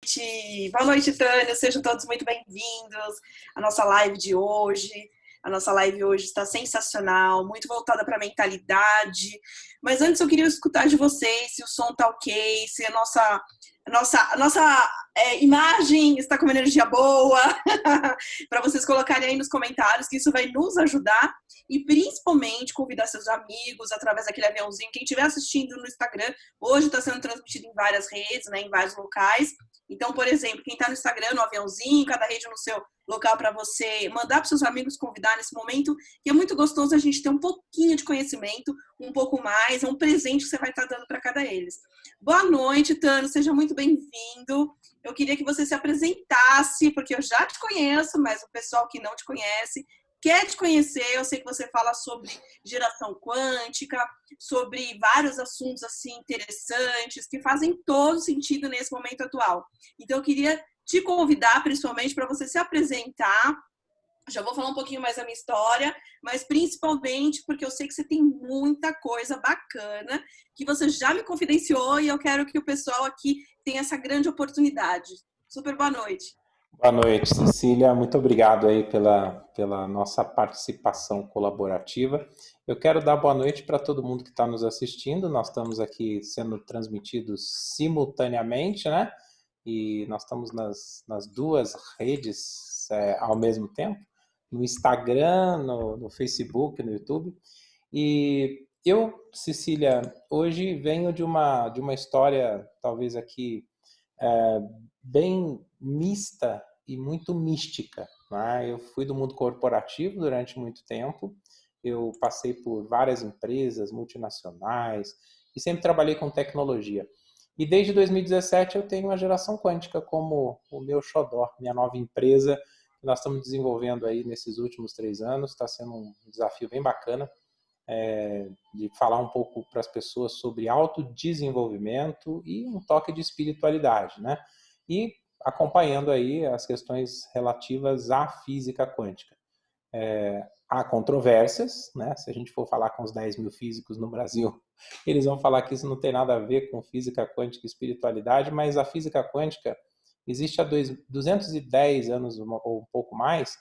noite. Boa noite, Tânia. Sejam todos muito bem-vindos à nossa live de hoje. A nossa live hoje está sensacional, muito voltada para a mentalidade. Mas antes eu queria escutar de vocês se o som tá ok, se a nossa imagem está com uma energia boa, para vocês colocarem aí nos comentários, que isso vai nos ajudar. E principalmente convidar seus amigos através daquele aviãozinho. Quem estiver assistindo no Instagram, hoje está sendo transmitido em várias redes, né, em vários locais. Então, por exemplo, quem está no Instagram, no aviãozinho, cada rede no seu local para você mandar para seus amigos, convidar nesse momento, que é muito gostoso a gente ter um pouquinho de conhecimento, um pouco mais, é um presente que você vai estar dando para cada eles. Boa noite, Tano, seja muito bem-vindo. Eu queria que você se apresentasse, porque eu já te conheço, mas o pessoal que não te conhece quer te conhecer. Eu sei que você fala sobre geração quântica, sobre vários assuntos assim interessantes, que fazem todo sentido nesse momento atual. Então, eu queria te convidar, principalmente, para você se apresentar. Já vou falar um pouquinho mais da minha história, mas principalmente porque eu sei que você tem muita coisa bacana que você já me confidenciou e eu quero que o pessoal aqui tenha essa grande oportunidade. Super boa noite. Boa noite, Cecília. Muito obrigado aí pela nossa participação colaborativa. Eu quero dar boa noite para todo mundo que está nos assistindo. Nós estamos aqui sendo transmitidos simultaneamente, né? E nós estamos nas duas redes ao mesmo tempo, no Instagram, no Facebook, no YouTube. E eu, Cecília, hoje venho de uma história, talvez aqui, bem mista e muito mística, né? Eu fui do mundo corporativo durante muito tempo, eu passei por várias empresas multinacionais e sempre trabalhei com tecnologia. E desde 2017 eu tenho a Geração Quântica como o meu xodó, minha nova empresa que nós estamos desenvolvendo aí nesses últimos 3 anos. Está sendo um desafio bem bacana de falar um pouco para as pessoas sobre autodesenvolvimento e um toque de espiritualidade, né? E acompanhando aí as questões relativas à física quântica. Há controvérsias, né? Se a gente for falar com os 10 mil físicos no Brasil, eles vão falar que isso não tem nada a ver com física quântica e espiritualidade, mas a física quântica existe há 210 anos ou um pouco mais,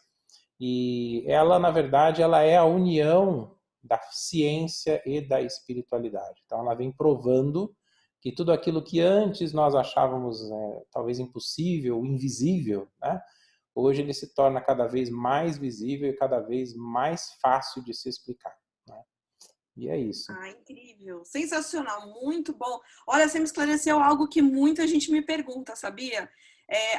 e ela, na verdade, ela é a união da ciência e da espiritualidade. Então, ela vem provando que tudo aquilo que antes nós achávamos talvez impossível, invisível, né? Hoje ele se torna cada vez mais visível e cada vez mais fácil de se explicar, né? E é isso. Ah, incrível. Sensacional, muito bom. Olha, você me esclareceu algo que muita gente me pergunta, sabia?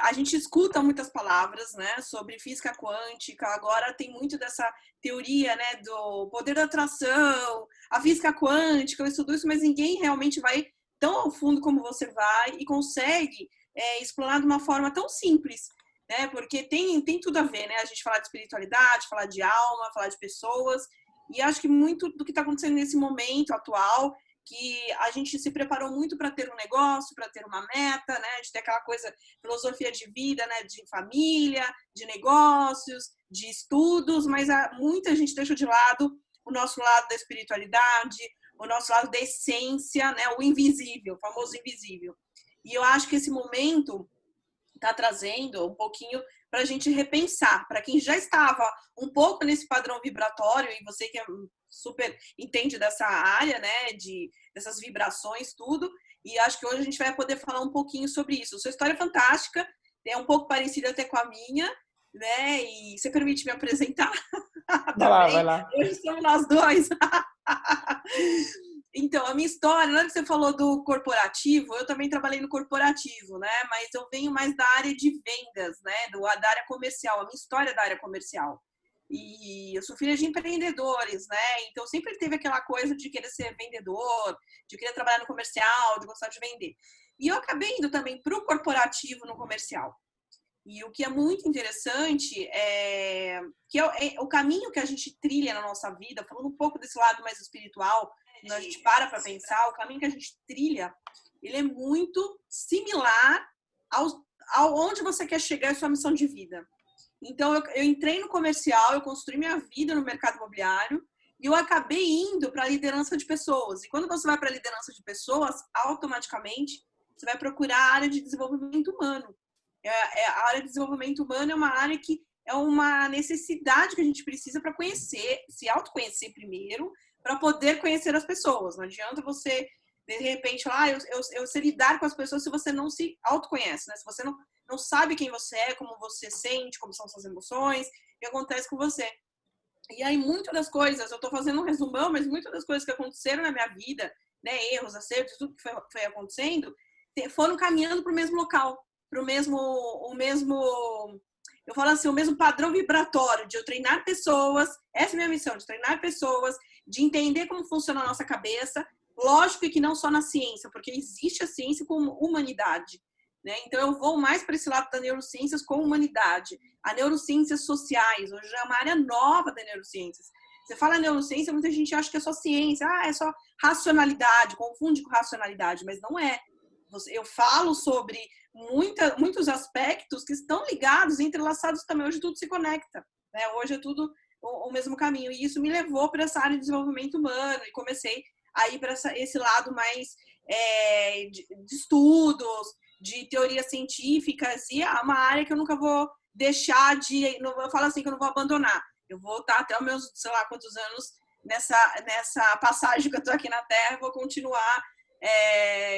A gente escuta muitas palavras, né, sobre física quântica, agora tem muito dessa teoria, né, do poder da atração, a física quântica, eu estudo isso, mas ninguém realmente vai tão ao fundo como você vai e consegue explorar de uma forma tão simples, né, porque tem tudo a ver, né, a gente falar de espiritualidade, falar de alma, falar de pessoas, e acho que muito do que está acontecendo nesse momento atual, que a gente se preparou muito para ter um negócio, para ter uma meta, né? De ter aquela coisa, filosofia de vida, né? De família, de negócios, de estudos, mas muita gente deixou de lado o nosso lado da espiritualidade, o nosso lado da essência, né? O invisível, o famoso invisível. E eu acho que esse momento está trazendo um pouquinho para a gente repensar, para quem já estava um pouco nesse padrão vibratório, e você que é super entende dessa área, né, dessas vibrações, tudo, e acho que hoje a gente vai poder falar um pouquinho sobre isso. Sua história é fantástica, é um pouco parecida até com a minha, né, e você permite me apresentar? Vai lá. Hoje somos nós dois. Então, a minha história, na hora que você falou do corporativo, eu também trabalhei no corporativo, né? Mas eu venho mais da área de vendas, né? Da área comercial, a minha história é da área comercial. E eu sou filha de empreendedores, né? Então, sempre teve aquela coisa de querer ser vendedor, de querer trabalhar no comercial, de gostar de vender. E eu acabei indo também para o corporativo no comercial. E o que é muito interessante é que o caminho que a gente trilha na nossa vida, falando um pouco desse lado mais espiritual, quando a gente para pensar, o caminho que a gente trilha, ele é muito similar ao onde você quer chegar, a sua missão de vida. Então, eu entrei no comercial, eu construí minha vida no mercado imobiliário e eu acabei indo para a liderança de pessoas. E quando você vai para a liderança de pessoas, automaticamente você vai procurar a área de desenvolvimento humano. A área de desenvolvimento humano é uma área que é uma necessidade que a gente precisa para conhecer, se autoconhecer primeiro, para poder conhecer as pessoas. Não adianta você, de repente, falar, eu sei lidar com as pessoas se você não se autoconhece, né? Se você não sabe quem você é, como você sente, como são suas emoções, o que acontece com você. E aí, muitas das coisas, eu estou fazendo um resumão, mas muitas das coisas que aconteceram na minha vida, né, erros, acertos, tudo que foi acontecendo, foram caminhando para o mesmo local, para o mesmo, eu falo assim, o mesmo padrão vibratório de eu treinar pessoas, essa é a minha missão, de treinar pessoas, de entender como funciona a nossa cabeça, lógico que não só na ciência, porque existe a ciência como humanidade, né? Então eu vou mais para esse lado da neurociências com humanidade, a neurociências sociais, hoje é uma área nova da neurociências. Você fala neurociência, muita gente acha que é só ciência, é só racionalidade, confunde com racionalidade, mas não é. Eu falo sobre muitos aspectos que estão ligados, entrelaçados também. Hoje tudo se conecta, né? Hoje é tudo o mesmo caminho. E isso me levou para essa área de desenvolvimento humano e comecei a ir para esse lado mais de estudos, de teorias científicas, e é uma área que eu nunca vou deixar eu falo assim, que eu não vou abandonar. Eu vou estar até os meus, sei lá, quantos anos nessa passagem que eu estou aqui na Terra, eu vou continuar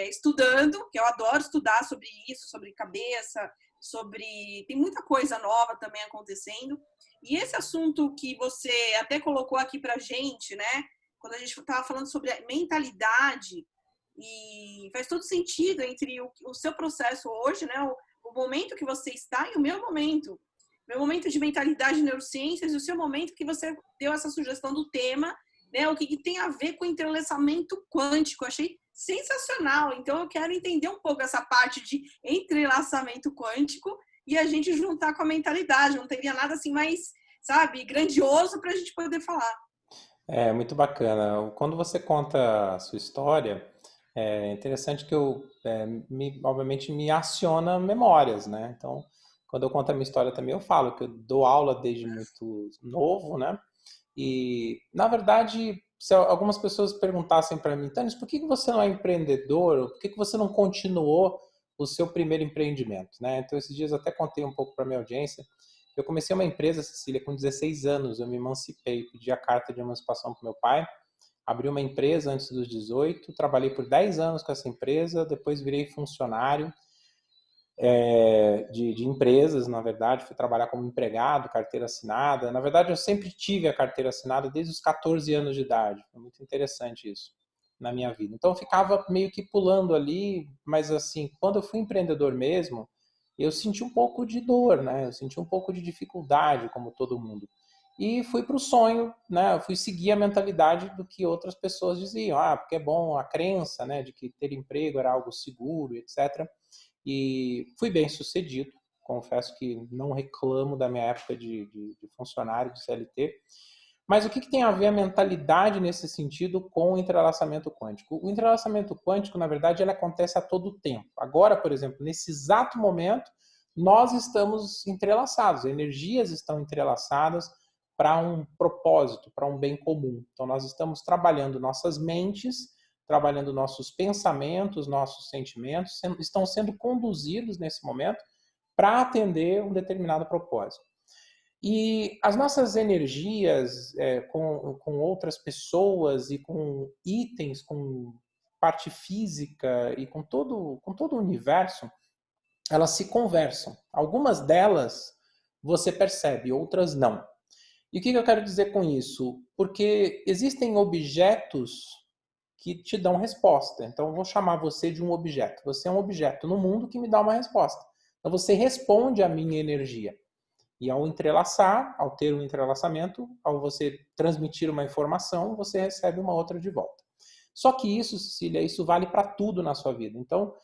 estudando, que eu adoro estudar sobre isso, sobre cabeça, tem muita coisa nova também acontecendo. E esse assunto que você até colocou aqui pra gente, né? Quando a gente estava falando sobre a mentalidade, e faz todo sentido entre o seu processo hoje, né? O momento que você está e o meu momento. Meu momento de mentalidade e neurociências e o seu momento que você deu essa sugestão do tema, né? O que tem a ver com entrelaçamento quântico. Eu achei sensacional. Então, eu quero entender um pouco essa parte de entrelaçamento quântico e a gente juntar com a mentalidade. Não teria nada assim mais, sabe, grandioso para a gente poder falar. É muito bacana. Quando você conta a sua história, é interessante que obviamente me aciona memórias, né? Então, quando eu conto a minha história também, eu falo que eu dou aula desde muito novo, né? E, na verdade, se algumas pessoas perguntassem para mim, Tânis, por que você não é empreendedor? Por que você não continuou o seu primeiro empreendimento, né? Então, esses dias eu até contei um pouco para minha audiência. Eu comecei uma empresa, Cecília, com 16 anos. Eu me emancipei, pedi a carta de emancipação para meu pai, abri uma empresa antes dos 18, trabalhei por 10 anos com essa empresa, depois virei funcionário de empresas, na verdade, fui trabalhar como empregado, carteira assinada. Na verdade, eu sempre tive a carteira assinada desde os 14 anos de idade. Foi muito interessante isso na minha vida. Então, eu ficava meio que pulando ali, mas assim, quando eu fui empreendedor mesmo, eu senti um pouco de dor, né? Eu senti um pouco de dificuldade, como todo mundo. E fui para o sonho, né? Eu fui seguir a mentalidade do que outras pessoas diziam. Porque é bom a crença, né? De que ter emprego era algo seguro, etc. E fui bem sucedido. Confesso que não reclamo da minha época de funcionário de CLT. Mas o que tem a ver a mentalidade nesse sentido com o entrelaçamento quântico? O entrelaçamento quântico, na verdade, ele acontece a todo tempo. Agora, por exemplo, nesse exato momento, nós estamos entrelaçados, energias estão entrelaçadas para um propósito, para um bem comum. Então, nós estamos trabalhando nossas mentes, trabalhando nossos pensamentos, nossos sentimentos, estão sendo conduzidos nesse momento para atender um determinado propósito. E as nossas energias com outras pessoas e com itens, com parte física e com todo o universo, elas se conversam. Algumas delas você percebe, outras não. E o que eu quero dizer com isso? Porque existem objetos que te dão resposta. Então, eu vou chamar você de um objeto. Você é um objeto no mundo que me dá uma resposta. Então, você responde à minha energia. E ao entrelaçar, ao ter um entrelaçamento, ao você transmitir uma informação, você recebe uma outra de volta. Só que isso, Cecília, isso vale para tudo na sua vida. Então,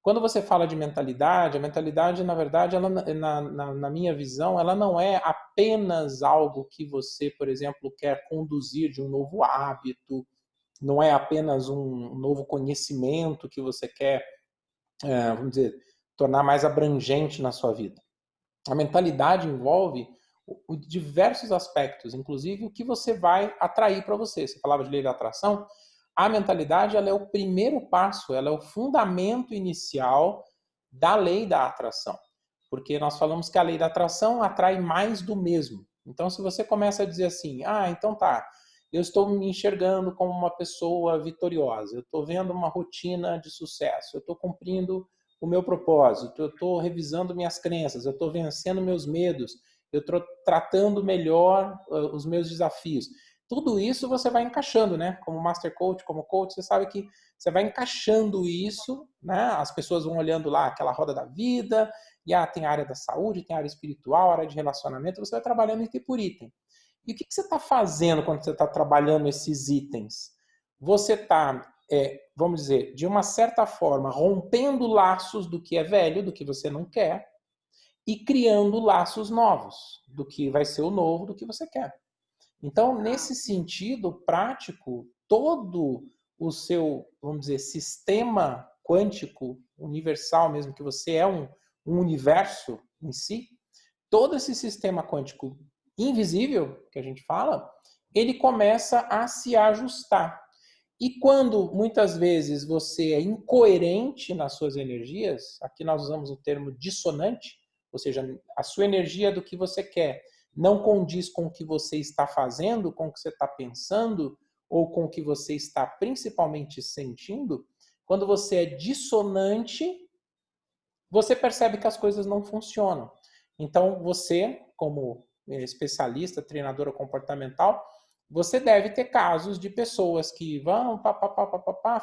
quando você fala de mentalidade, a mentalidade, na verdade, ela, na minha visão, ela não é apenas algo que você, por exemplo, quer conduzir de um novo hábito, não é apenas um novo conhecimento que você quer, vamos dizer, tornar mais abrangente na sua vida. A mentalidade envolve diversos aspectos, inclusive o que você vai atrair para você. Você falava de lei da atração. a mentalidade ela é o primeiro passo, ela é o fundamento inicial da lei da atração. Porque nós falamos que a lei da atração atrai mais do mesmo. Então, se você começa a dizer assim, então tá, eu estou me enxergando como uma pessoa vitoriosa, eu estou vendo uma rotina de sucesso, eu estou cumprindo o meu propósito, eu estou revisando minhas crenças, eu estou vencendo meus medos, eu estou tratando melhor os meus desafios. Tudo isso você vai encaixando, né? Como Master Coach, como coach, você sabe que você vai encaixando isso, né? As pessoas vão olhando lá aquela roda da vida, e tem a área da saúde, tem a área espiritual, a área de relacionamento, você vai trabalhando item por item. E o que você está fazendo quando você está trabalhando esses itens? Você está, vamos dizer, de uma certa forma, rompendo laços do que é velho, do que você não quer, e criando laços novos, do que vai ser o novo, do que você quer. Então, nesse sentido prático, todo o seu, vamos dizer, sistema quântico universal, mesmo que você é um universo em si, todo esse sistema quântico invisível, que a gente fala, ele começa a se ajustar. E quando, muitas vezes, você é incoerente nas suas energias, aqui nós usamos o termo dissonante, ou seja, a sua energia do que você quer não condiz com o que você está fazendo, com o que você está pensando, ou com o que você está principalmente sentindo, quando você é dissonante, você percebe que as coisas não funcionam. Então, você, como especialista, treinadora comportamental, você deve ter casos de pessoas que vão,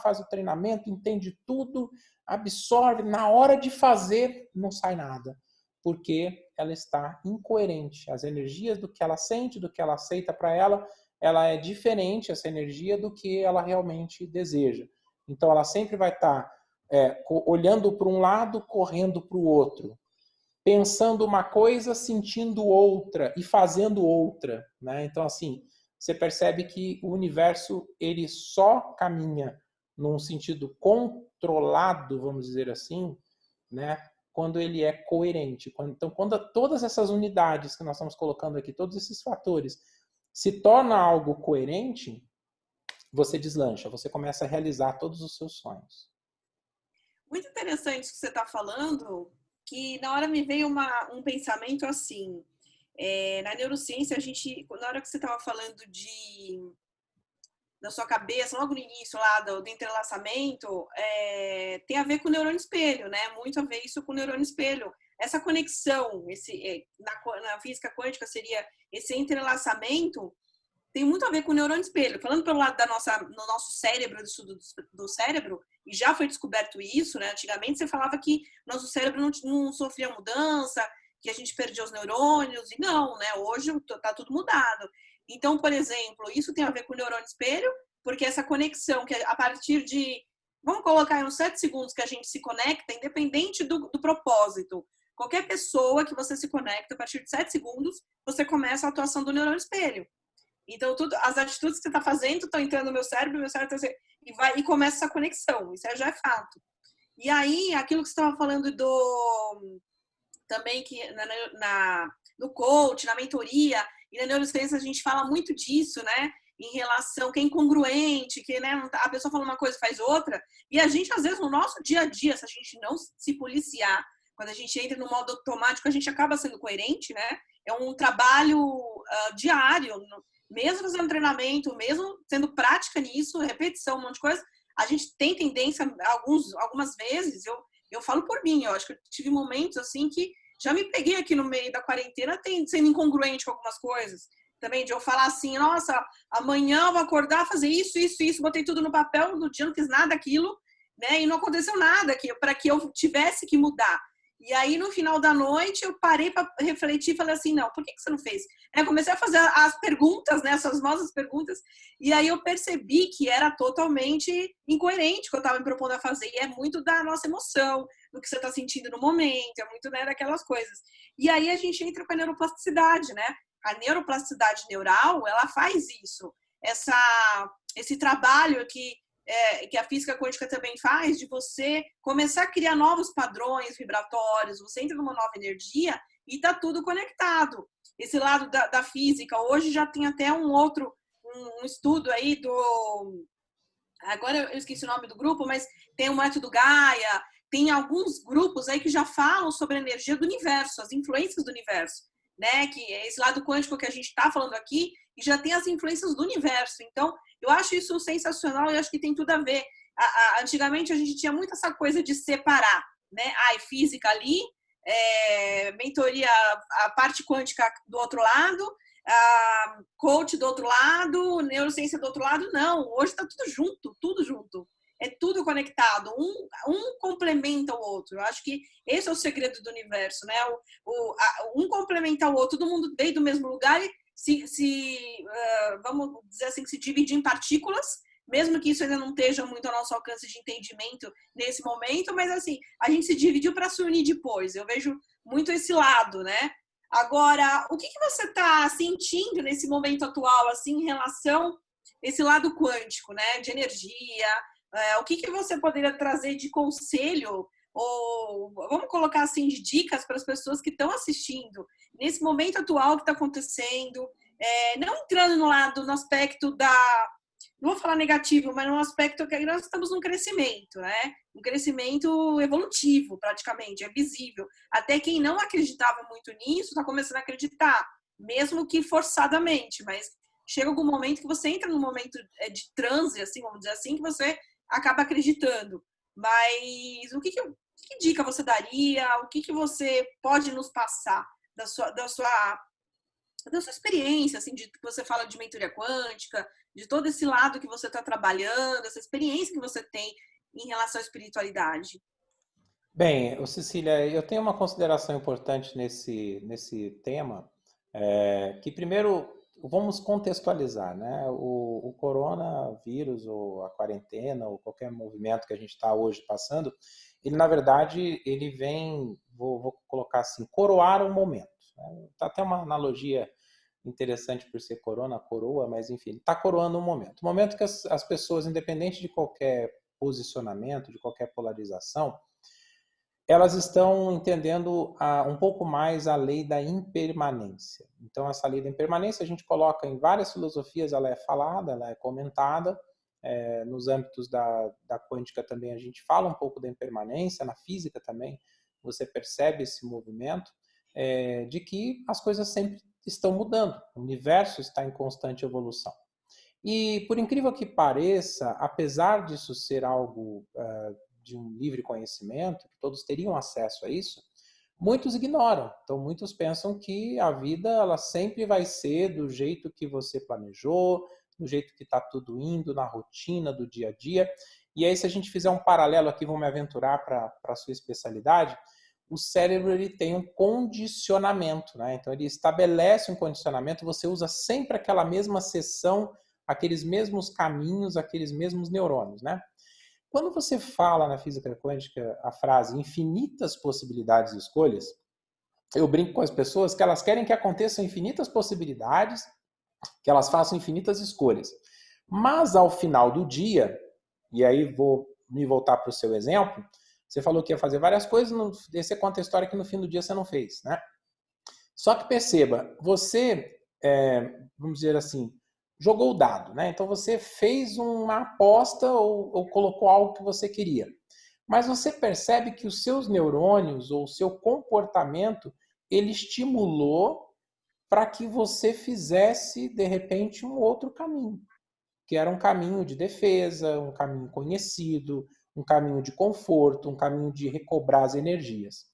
faz o treinamento, entende tudo, absorve, na hora de fazer, não sai nada. Porque ela está incoerente. As energias do que ela sente, do que ela aceita para ela é diferente, essa energia, do que ela realmente deseja. Então, ela sempre vai estar olhando para um lado, correndo para o outro. Pensando uma coisa, sentindo outra e fazendo outra, né? Então, assim, você percebe que o universo ele só caminha num sentido controlado, vamos dizer assim, né? Quando ele é coerente. Então, quando todas essas unidades que nós estamos colocando aqui, todos esses fatores, se torna algo coerente, você deslancha, você começa a realizar todos os seus sonhos. Muito interessante o que você está falando, que na hora me veio um pensamento assim. Na neurociência, na hora que você estava falando da sua cabeça, logo no início lá do entrelaçamento, tem a ver com o neurônio espelho, né? Muito a ver isso com o neurônio espelho. Essa conexão, na física quântica seria esse entrelaçamento, tem muito a ver com o neurônio espelho. Falando pelo lado no nosso cérebro, do estudo do cérebro, e já foi descoberto isso, né? Antigamente você falava que nosso cérebro não sofria mudança, que a gente perdia os neurônios, e não, né? Hoje tá tudo mudado. Então, por exemplo, isso tem a ver com o neurônio espelho, porque essa conexão, que a partir de, vamos colocar aí uns 7 segundos que a gente se conecta, independente do propósito. Qualquer pessoa que você se conecta, a partir de 7 segundos, você começa a atuação do neurônio espelho. Então, as atitudes que você está fazendo estão entrando no meu cérebro está e começa essa conexão. Isso já é fato. E aí, aquilo que você estava falando também que no coach, na mentoria e na neurociência a gente fala muito disso, né? Em relação que é incongruente, que né, a pessoa fala uma coisa e faz outra. E a gente, às vezes, no nosso dia a dia, se a gente não se policiar, quando a gente entra no modo automático, a gente acaba sendo coerente, né? É um trabalho diário, mesmo fazendo treinamento, mesmo sendo prática nisso, repetição, um monte de coisa, a gente tem tendência, algumas vezes, eu falo por mim, eu acho que eu tive momentos assim que já me peguei aqui no meio da quarentena sendo incongruente com algumas coisas. Também de eu falar assim, nossa, amanhã eu vou acordar, fazer isso, botei tudo no papel, no dia não fiz nada daquilo, né? E não aconteceu nada para que eu tivesse que mudar. E aí, no final da noite, eu parei para refletir e falei assim, não, por que você não fez? Eu comecei a fazer as perguntas, né, essas famosas perguntas, e aí eu percebi que era totalmente incoerente o que eu estava me propondo a fazer. E é muito da nossa emoção, do que você está sentindo no momento, é muito, né, daquelas coisas. E aí a gente entra com a neuroplasticidade, né? A neuroplasticidade neural, ela faz isso. Esse trabalho que a física quântica também faz, de você começar a criar novos padrões vibratórios, você entra numa nova energia e está tudo conectado. Esse lado da física, hoje já tem até um estudo aí agora eu esqueci o nome do grupo, mas tem o método Gaia, tem alguns grupos aí que já falam sobre a energia do universo, as influências do universo, né? Que é esse lado quântico que a gente está falando aqui, e já tem as influências do universo. Então, eu acho isso sensacional e acho que tem tudo a ver. Antigamente a gente tinha muito essa coisa de separar, né? Física ali, mentoria, a parte quântica do outro lado, coach do outro lado, neurociência do outro lado. Não, hoje está tudo junto, tudo junto. É tudo conectado, um complementa o outro. Eu acho que esse é o segredo do universo, né? Um complementa o outro, todo mundo veio do mesmo lugar e vamos dizer assim, se dividir em partículas, mesmo que isso ainda não esteja muito ao nosso alcance de entendimento nesse momento, mas assim, a gente se dividiu para se unir depois. Eu vejo muito esse lado, né? Agora, o que você está sentindo nesse momento atual, assim, em relação a esse lado quântico, né? De energia, o que você poderia trazer de conselho ou vamos colocar assim de dicas para as pessoas que estão assistindo nesse momento atual que está acontecendo, não entrando no aspecto não vou falar negativo, mas no aspecto que nós estamos num crescimento, né? Um crescimento evolutivo, praticamente, é visível. Até quem não acreditava muito nisso está começando a acreditar, mesmo que forçadamente, mas chega algum momento que você entra num momento de transe, assim, vamos dizer assim, que você acaba acreditando. Mas que dica você daria? O que você pode nos passar da sua experiência, assim, de que você fala de mentoria quântica, de todo esse lado que você está trabalhando, essa experiência que você tem em relação à espiritualidade? Bem, Cecília, eu tenho uma consideração importante nesse tema, que primeiro vamos contextualizar, né? O coronavírus, ou a quarentena, ou qualquer movimento que a gente está hoje passando, ele na verdade ele vem, vou colocar assim, coroar um momento. Né? Tá até uma analogia interessante por ser corona, coroa, mas enfim, ele está coroando um momento. Um momento que as pessoas, independente de qualquer posicionamento, de qualquer polarização, elas estão entendendo um pouco mais a lei da impermanência. Então, essa lei da impermanência a gente coloca em várias filosofias, ela é falada, ela é comentada. Nos âmbitos da quântica também a gente fala um pouco da impermanência, na física também você percebe esse movimento de que as coisas sempre estão mudando, o universo está em constante evolução. E, por incrível que pareça, apesar disso ser algo de um livre conhecimento, que todos teriam acesso a isso, muitos ignoram. Então, muitos pensam que a vida ela sempre vai ser do jeito que você planejou, do jeito que está tudo indo, na rotina do dia a dia. E aí, se a gente fizer um paralelo aqui, vou me aventurar para a sua especialidade, o cérebro ele tem um condicionamento, né? Então, ele estabelece um condicionamento, você usa sempre aquela mesma seção, aqueles mesmos caminhos, aqueles mesmos neurônios, né? Quando você fala na física quântica a frase infinitas possibilidades de escolhas, eu brinco com as pessoas que elas querem que aconteçam infinitas possibilidades, que elas façam infinitas escolhas. Mas ao final do dia, e aí vou me voltar para o seu exemplo, você falou que ia fazer várias coisas, você conta a história que no fim do dia você não fez, né? Só que perceba, você, vamos dizer assim, jogou o dado, né? Então você fez uma aposta ou colocou algo que você queria. Mas você percebe que os seus neurônios ou o seu comportamento, ele estimulou para que você fizesse, de repente, um outro caminho, que era um caminho de defesa, um caminho conhecido, um caminho de conforto, um caminho de recobrar as energias.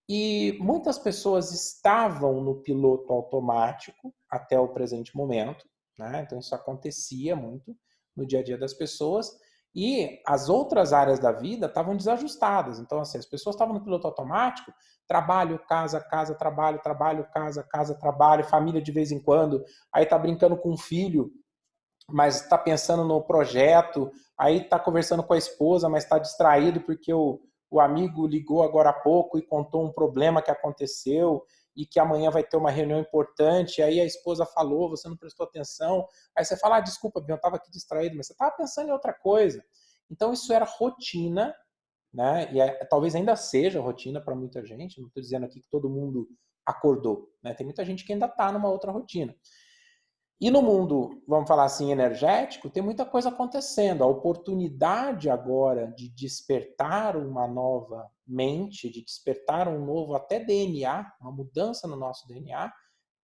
E muitas pessoas estavam no piloto automático até o presente momento, né? Então isso acontecia muito no dia a dia das pessoas, e as outras áreas da vida estavam desajustadas. Então, assim, as pessoas estavam no piloto automático, trabalho, casa, casa, trabalho, trabalho, casa, casa, trabalho, família de vez em quando, aí tá brincando com o filho, mas está pensando no projeto, aí está conversando com a esposa, mas está distraído porque o amigo ligou agora há pouco e contou um problema que aconteceu e que amanhã vai ter uma reunião importante, aí a esposa falou, você não prestou atenção, aí você fala, desculpa, eu estava aqui distraído, mas você estava pensando em outra coisa. Então isso era rotina, né? E talvez ainda seja rotina para muita gente, não estou dizendo aqui que todo mundo acordou, né? Tem muita gente que ainda está numa outra rotina. E no mundo, vamos falar assim, energético, tem muita coisa acontecendo. A oportunidade agora de despertar uma nova mente, de despertar um novo até DNA, uma mudança no nosso DNA,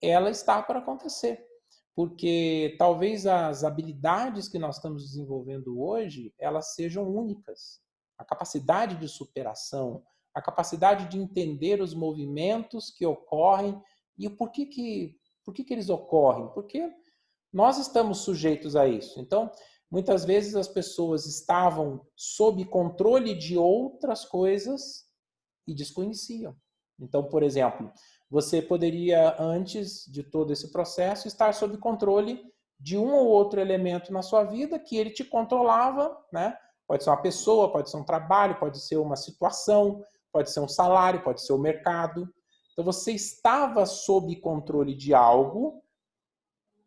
ela está para acontecer. Porque talvez as habilidades que nós estamos desenvolvendo hoje, elas sejam únicas. A capacidade de superação, a capacidade de entender os movimentos que ocorrem e por que eles ocorrem. Porque nós estamos sujeitos a isso. Então, muitas vezes as pessoas estavam sob controle de outras coisas e desconheciam. Então, por exemplo, você poderia, antes de todo esse processo, estar sob controle de um ou outro elemento na sua vida que ele te controlava, né? Pode ser uma pessoa, pode ser um trabalho, pode ser uma situação, pode ser um salário, pode ser o mercado. Então, você estava sob controle de algo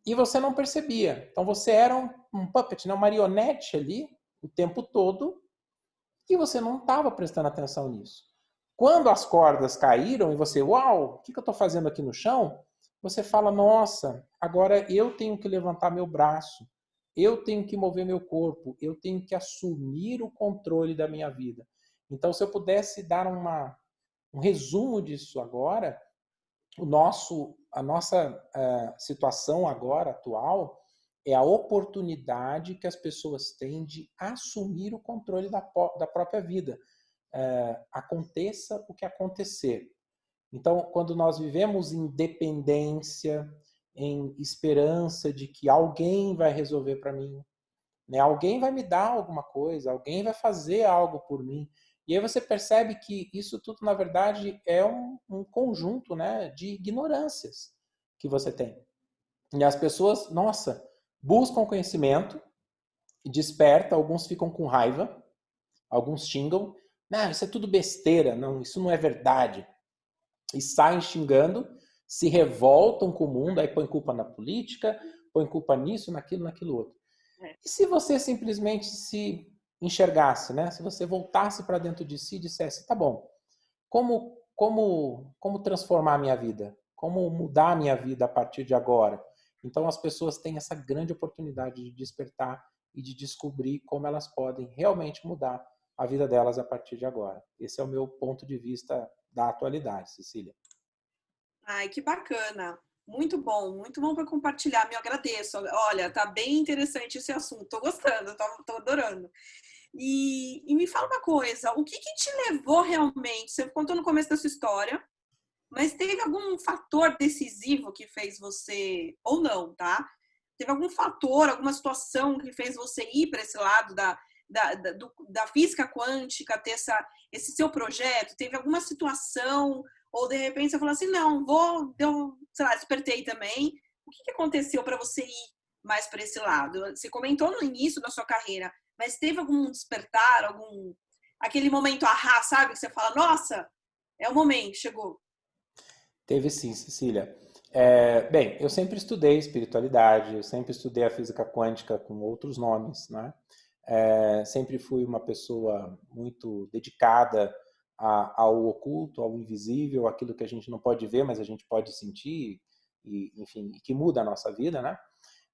e você não percebia. Então você era um puppet, uma marionete ali o tempo todo e você não estava prestando atenção nisso. Quando as cordas caíram e você, uau, o que eu estou fazendo aqui no chão? Você fala, nossa, agora eu tenho que levantar meu braço, eu tenho que mover meu corpo, eu tenho que assumir o controle da minha vida. Então, se eu pudesse dar um resumo disso agora, a nossa situação agora, atual, é a oportunidade que as pessoas têm de assumir o controle da própria vida. Aconteça o que acontecer. Então, quando nós vivemos em dependência, em esperança de que alguém vai resolver para mim, né? Alguém vai me dar alguma coisa, alguém vai fazer algo por mim. E aí você percebe que isso tudo, na verdade, é um conjunto, né, de ignorâncias que você tem. E as pessoas, nossa, buscam conhecimento, desperta, alguns ficam com raiva, alguns xingam. Não, isso é tudo besteira, não, isso não é verdade. E saem xingando, se revoltam com o mundo, aí põe culpa na política, põe culpa nisso, naquilo outro. E se você simplesmente se enxergasse, né? Se você voltasse para dentro de si e dissesse, tá bom, como transformar a minha vida? Como mudar a minha vida a partir de agora? Então as pessoas têm essa grande oportunidade de despertar e de descobrir como elas podem realmente mudar a vida delas a partir de agora. Esse é o meu ponto de vista da atualidade, Cecília. Ai, que bacana. Muito bom para compartilhar. Me agradeço. Olha, tá bem interessante esse assunto. Tô gostando, tô adorando. E me fala uma coisa, o que te levou realmente? Você contou no começo da sua história, mas teve algum fator decisivo que fez você, ou não, tá? Teve algum fator, alguma situação que fez você ir para esse lado da física quântica, ter esse seu projeto? Teve alguma situação, ou de repente você falou assim, não, sei lá, despertei também. O que aconteceu para você ir mais para esse lado? Você comentou no início da sua carreira, mas teve algum despertar, aquele momento ahá, sabe? Que você fala, nossa, é o momento, chegou. Teve sim, Cecília. Bem, eu sempre estudei espiritualidade, eu sempre estudei a física quântica com outros nomes, né? Sempre fui uma pessoa muito dedicada ao oculto, ao invisível, aquilo que a gente não pode ver, mas a gente pode sentir, e, enfim, que muda a nossa vida, né?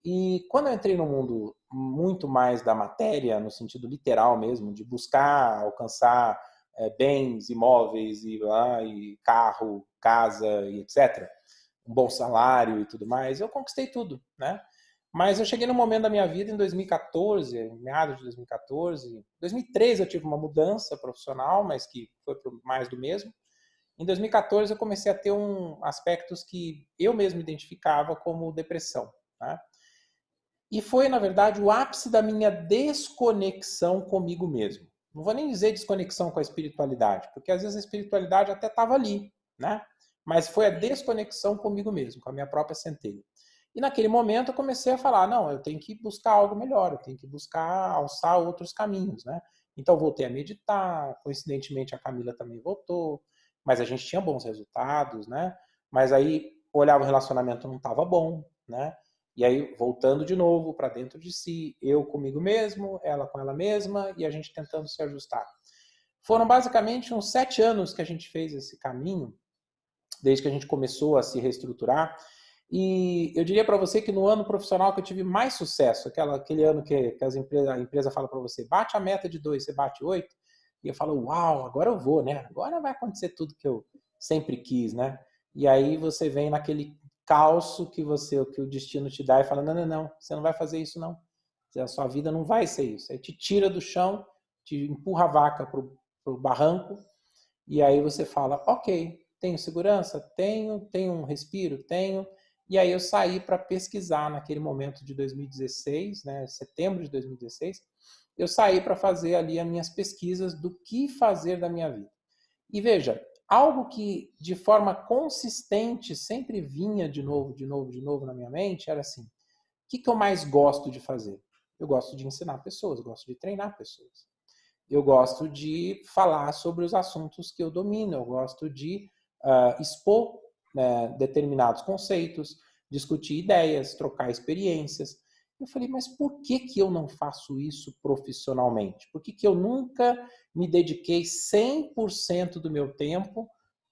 E quando eu entrei no mundo muito mais da matéria, no sentido literal mesmo, de buscar alcançar bens, imóveis e carro, casa e etc., um bom salário e tudo mais, eu conquistei tudo, né? Mas eu cheguei no momento da minha vida em 2014, meados de 2014. Em 2013 eu tive uma mudança profissional, mas que foi mais do mesmo. Em 2014 eu comecei a ter aspectos que eu mesmo identificava como depressão, né? E foi, na verdade, o ápice da minha desconexão comigo mesmo. Não vou nem dizer desconexão com a espiritualidade, porque às vezes a espiritualidade até estava ali, né? Mas foi a desconexão comigo mesmo, com a minha própria centelha. E naquele momento eu comecei a falar, não, eu tenho que buscar algo melhor, eu tenho que buscar alçar outros caminhos, né? Então voltei a meditar, coincidentemente a Camila também voltou, mas a gente tinha bons resultados, né? Mas aí olhava o relacionamento não estava bom, né? E aí, voltando de novo para dentro de si, eu comigo mesmo, ela com ela mesma, e a gente tentando se ajustar. Foram basicamente uns 7 anos que a gente fez esse caminho, desde que a gente começou a se reestruturar. E eu diria para você que no ano profissional que eu tive mais sucesso, aquele ano que a empresa fala para você, bate a meta de 2, você bate 8, e eu falo, uau, agora eu vou, né? Agora vai acontecer tudo que eu sempre quis, né? E aí você vem naquele calço que o destino te dá e fala, não, não, não, você não vai fazer isso não. A sua vida não vai ser isso. Aí te tira do chão, te empurra a vaca pro barranco, e aí você fala, ok, tenho segurança? Tenho um respiro? Tenho. E aí eu saí para pesquisar naquele momento de 2016, né, setembro de 2016, eu saí para fazer ali as minhas pesquisas do que fazer da minha vida. E veja, algo que de forma consistente sempre vinha de novo na minha mente era assim, o que eu mais gosto de fazer? Eu gosto de ensinar pessoas, eu gosto de treinar pessoas. Eu gosto de falar sobre os assuntos que eu domino, eu gosto de expor, né, determinados conceitos, discutir ideias, trocar experiências. Eu falei, mas por que eu não faço isso profissionalmente? Por que eu nunca me dediquei 100% do meu tempo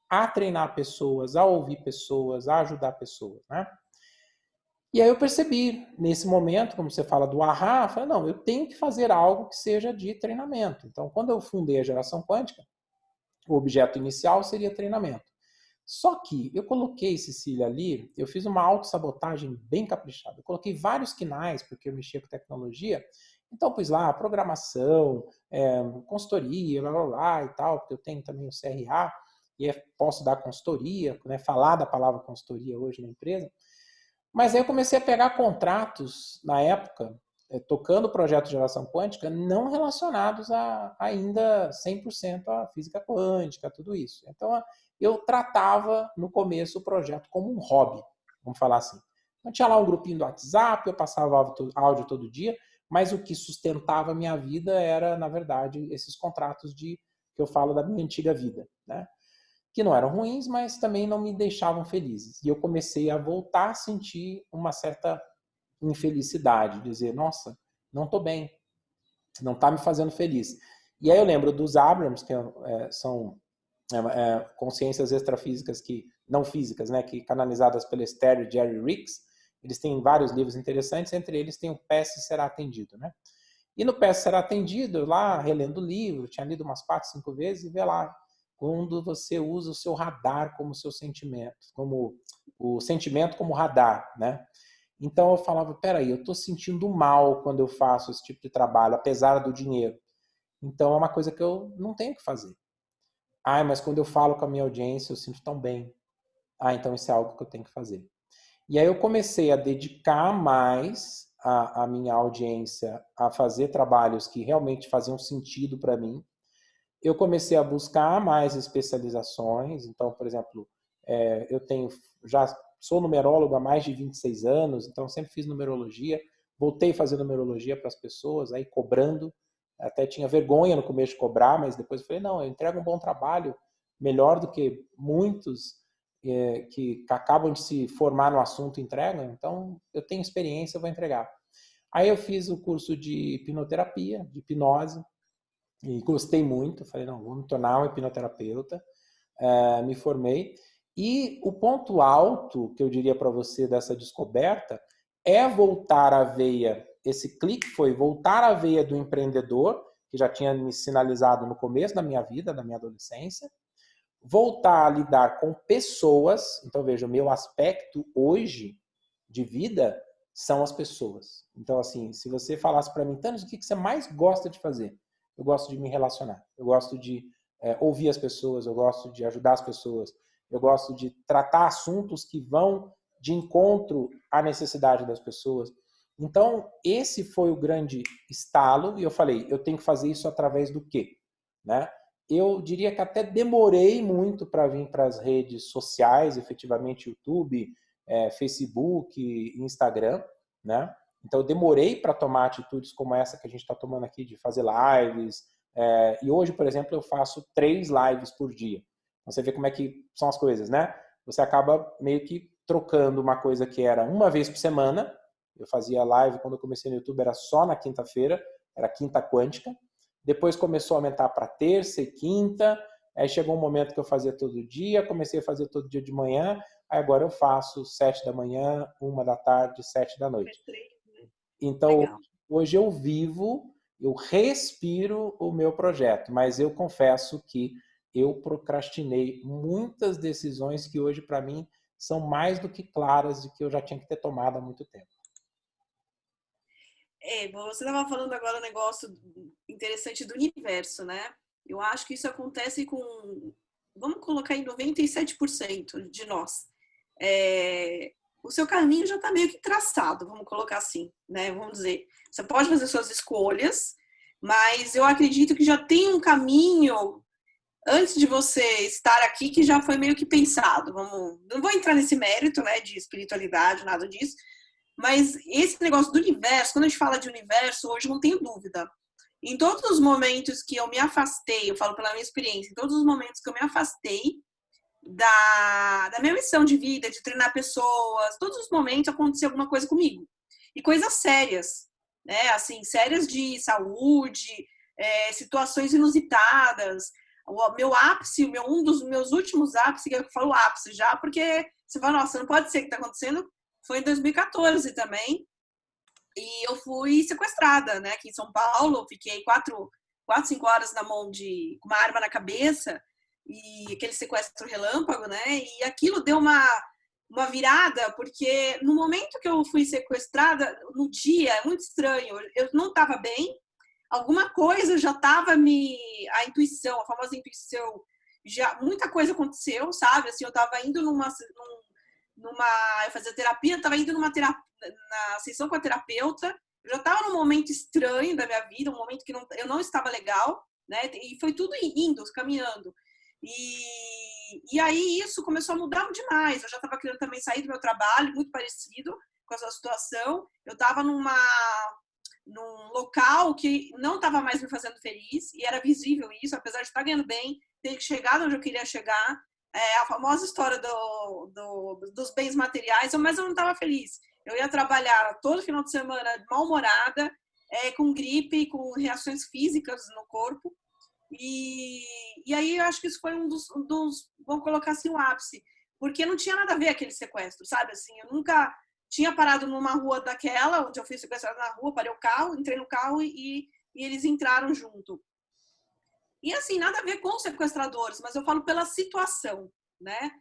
a treinar pessoas, a ouvir pessoas, a ajudar pessoas, né? E aí eu percebi, nesse momento, como você fala do ahá, eu falei, não, eu tenho que fazer algo que seja de treinamento. Então, quando eu fundei a Geração Quântica, o objeto inicial seria treinamento. Só que eu coloquei, Cecília, ali, eu fiz uma autossabotagem bem caprichada. Eu coloquei vários quinais, porque eu mexia com tecnologia. Então, pus lá programação, consultoria, blá, blá, blá e tal, porque eu tenho também o CRA, e posso dar consultoria, né, falar da palavra consultoria hoje na empresa. Mas aí eu comecei a pegar contratos, na época, tocando o projeto de geração quântica, não relacionados ainda 100% à física quântica, tudo isso. Então, eu tratava, no começo, o projeto como um hobby, vamos falar assim. Então, tinha lá um grupinho do WhatsApp, eu passava áudio todo dia, mas o que sustentava a minha vida era, na verdade, esses contratos que eu falo da minha antiga vida, né? Que não eram ruins, mas também não me deixavam felizes. E eu comecei a voltar a sentir uma certa infelicidade, dizer, nossa, não estou bem, não está me fazendo feliz. E aí eu lembro dos Abrams, que são consciências extrafísicas não físicas, né, que canalizadas pelo Esther e Jerry Ricks. Eles têm vários livros interessantes, entre eles tem o Peça Será Atendido, né? E no Peça Será Atendido, eu lá relendo o livro, tinha lido umas 4, 5 vezes, e vê lá, quando você usa o seu radar como seu sentimento, como o sentimento como radar, né? Então eu falava, peraí, eu estou sentindo mal quando eu faço esse tipo de trabalho, apesar do dinheiro. Então é uma coisa que eu não tenho que fazer. Ah, mas quando eu falo com a minha audiência, eu sinto tão bem. Ah, então isso é algo que eu tenho que fazer. E aí eu comecei a dedicar mais a minha audiência a fazer trabalhos que realmente faziam sentido para mim. Eu comecei a buscar mais especializações. Então, por exemplo, já sou numerólogo há mais de 26 anos, então sempre fiz numerologia. Voltei a fazer numerologia para as pessoas, aí cobrando. Até tinha vergonha no começo de cobrar, mas depois eu falei, não, eu entrego um bom trabalho, melhor do que muitos que acabam de se formar no assunto entregam. Então, eu tenho experiência, eu vou entregar. Aí eu fiz o curso de hipnoterapia, de hipnose, e gostei muito. Falei, não, vou me tornar um hipnoterapeuta. Me formei. E o ponto alto que eu diria para você dessa descoberta é voltar a veia. Esse clique foi voltar a veia do empreendedor, que já tinha me sinalizado no começo da minha vida, da minha adolescência. Voltar a lidar com pessoas. Então, veja, o meu aspecto hoje de vida são as pessoas. Então, assim, se você falasse para mim, Tânis, o que você mais gosta de fazer? Eu gosto de me relacionar, eu gosto de ouvir as pessoas, eu gosto de ajudar as pessoas, eu gosto de tratar assuntos que vão de encontro à necessidade das pessoas. Então, esse foi o grande estalo, e eu falei, eu tenho que fazer isso através do quê? Né? Eu diria que até demorei muito para vir para as redes sociais, efetivamente YouTube, Facebook, Instagram, né? Então eu demorei para tomar atitudes como essa que a gente está tomando aqui, de fazer lives. E hoje, por exemplo, eu faço 3 lives por dia. Então, você vê como é que são as coisas, né? Você acaba meio que trocando uma coisa que era uma vez por semana. Eu fazia live quando eu comecei no YouTube, era só na quinta-feira, era quinta quântica. Depois começou a aumentar para terça e quinta. Aí chegou um momento que eu fazia todo dia, comecei a fazer todo dia de manhã. aí agora eu faço 7 da manhã, 1 da tarde, 7 da noite. Então, Legal. hoje eu vivo, eu respiro o meu projeto, mas eu confesso que eu procrastinei muitas decisões que hoje, para mim, são mais do que claras de que eu já tinha que ter tomado há muito tempo. Você estava falando agora um negócio interessante do universo, né? Eu acho que isso acontece com, vamos colocar em 97% de nós. O seu caminho já está meio que traçado, vamos colocar assim, né? Vamos dizer, você pode fazer suas escolhas, mas eu acredito que já tem um caminho antes de você estar aqui que já foi meio que pensado. Não vou entrar nesse mérito, né, de espiritualidade, nada disso, mas esse negócio do universo, quando a gente fala de universo, hoje não tenho dúvida. Em todos os momentos que eu me afastei, eu falo pela minha experiência, em todos os momentos que eu me afastei da minha missão de vida, de treinar pessoas, todos os momentos aconteceu alguma coisa comigo. E coisas sérias, né? Assim, sérias de saúde, situações inusitadas. O meu ápice, um dos meus últimos ápices, que eu falo ápice já, porque você fala, nossa, não pode ser que está acontecendo, foi em 2014 também. E eu fui sequestrada, né? Aqui em São Paulo, fiquei 5 horas na mão com uma arma na cabeça, e aquele sequestro relâmpago, né? E aquilo deu uma virada, porque no momento que eu fui sequestrada, no dia, é muito estranho, eu não estava bem, alguma coisa já estava a intuição, a famosa intuição, já muita coisa aconteceu, sabe? Assim, eu estava indo eu fazia terapia, estava indo na sessão com a terapeuta, eu já estava num momento estranho da minha vida, um momento que eu não estava legal, né? E foi tudo indo, caminhando. E aí isso começou a mudar demais. Eu já estava querendo também sair do meu trabalho, muito parecido com essa situação. Eu estava num local que não estava mais me fazendo feliz, e era visível isso, apesar de estar ganhando bem, ter chegado onde eu queria chegar. A famosa história dos bens materiais, mas eu não estava feliz. Eu ia trabalhar todo final de semana mal-humorada, com gripe, com reações físicas no corpo. E aí eu acho que isso foi um dos, vamos colocar assim, o ápice. Porque não tinha nada a ver aquele sequestro, sabe? Assim, eu nunca tinha parado numa rua daquela, onde eu fui sequestrada na rua, parei o carro, entrei no carro e eles entraram junto. E assim, nada a ver com os sequestradores, mas eu falo pela situação, né?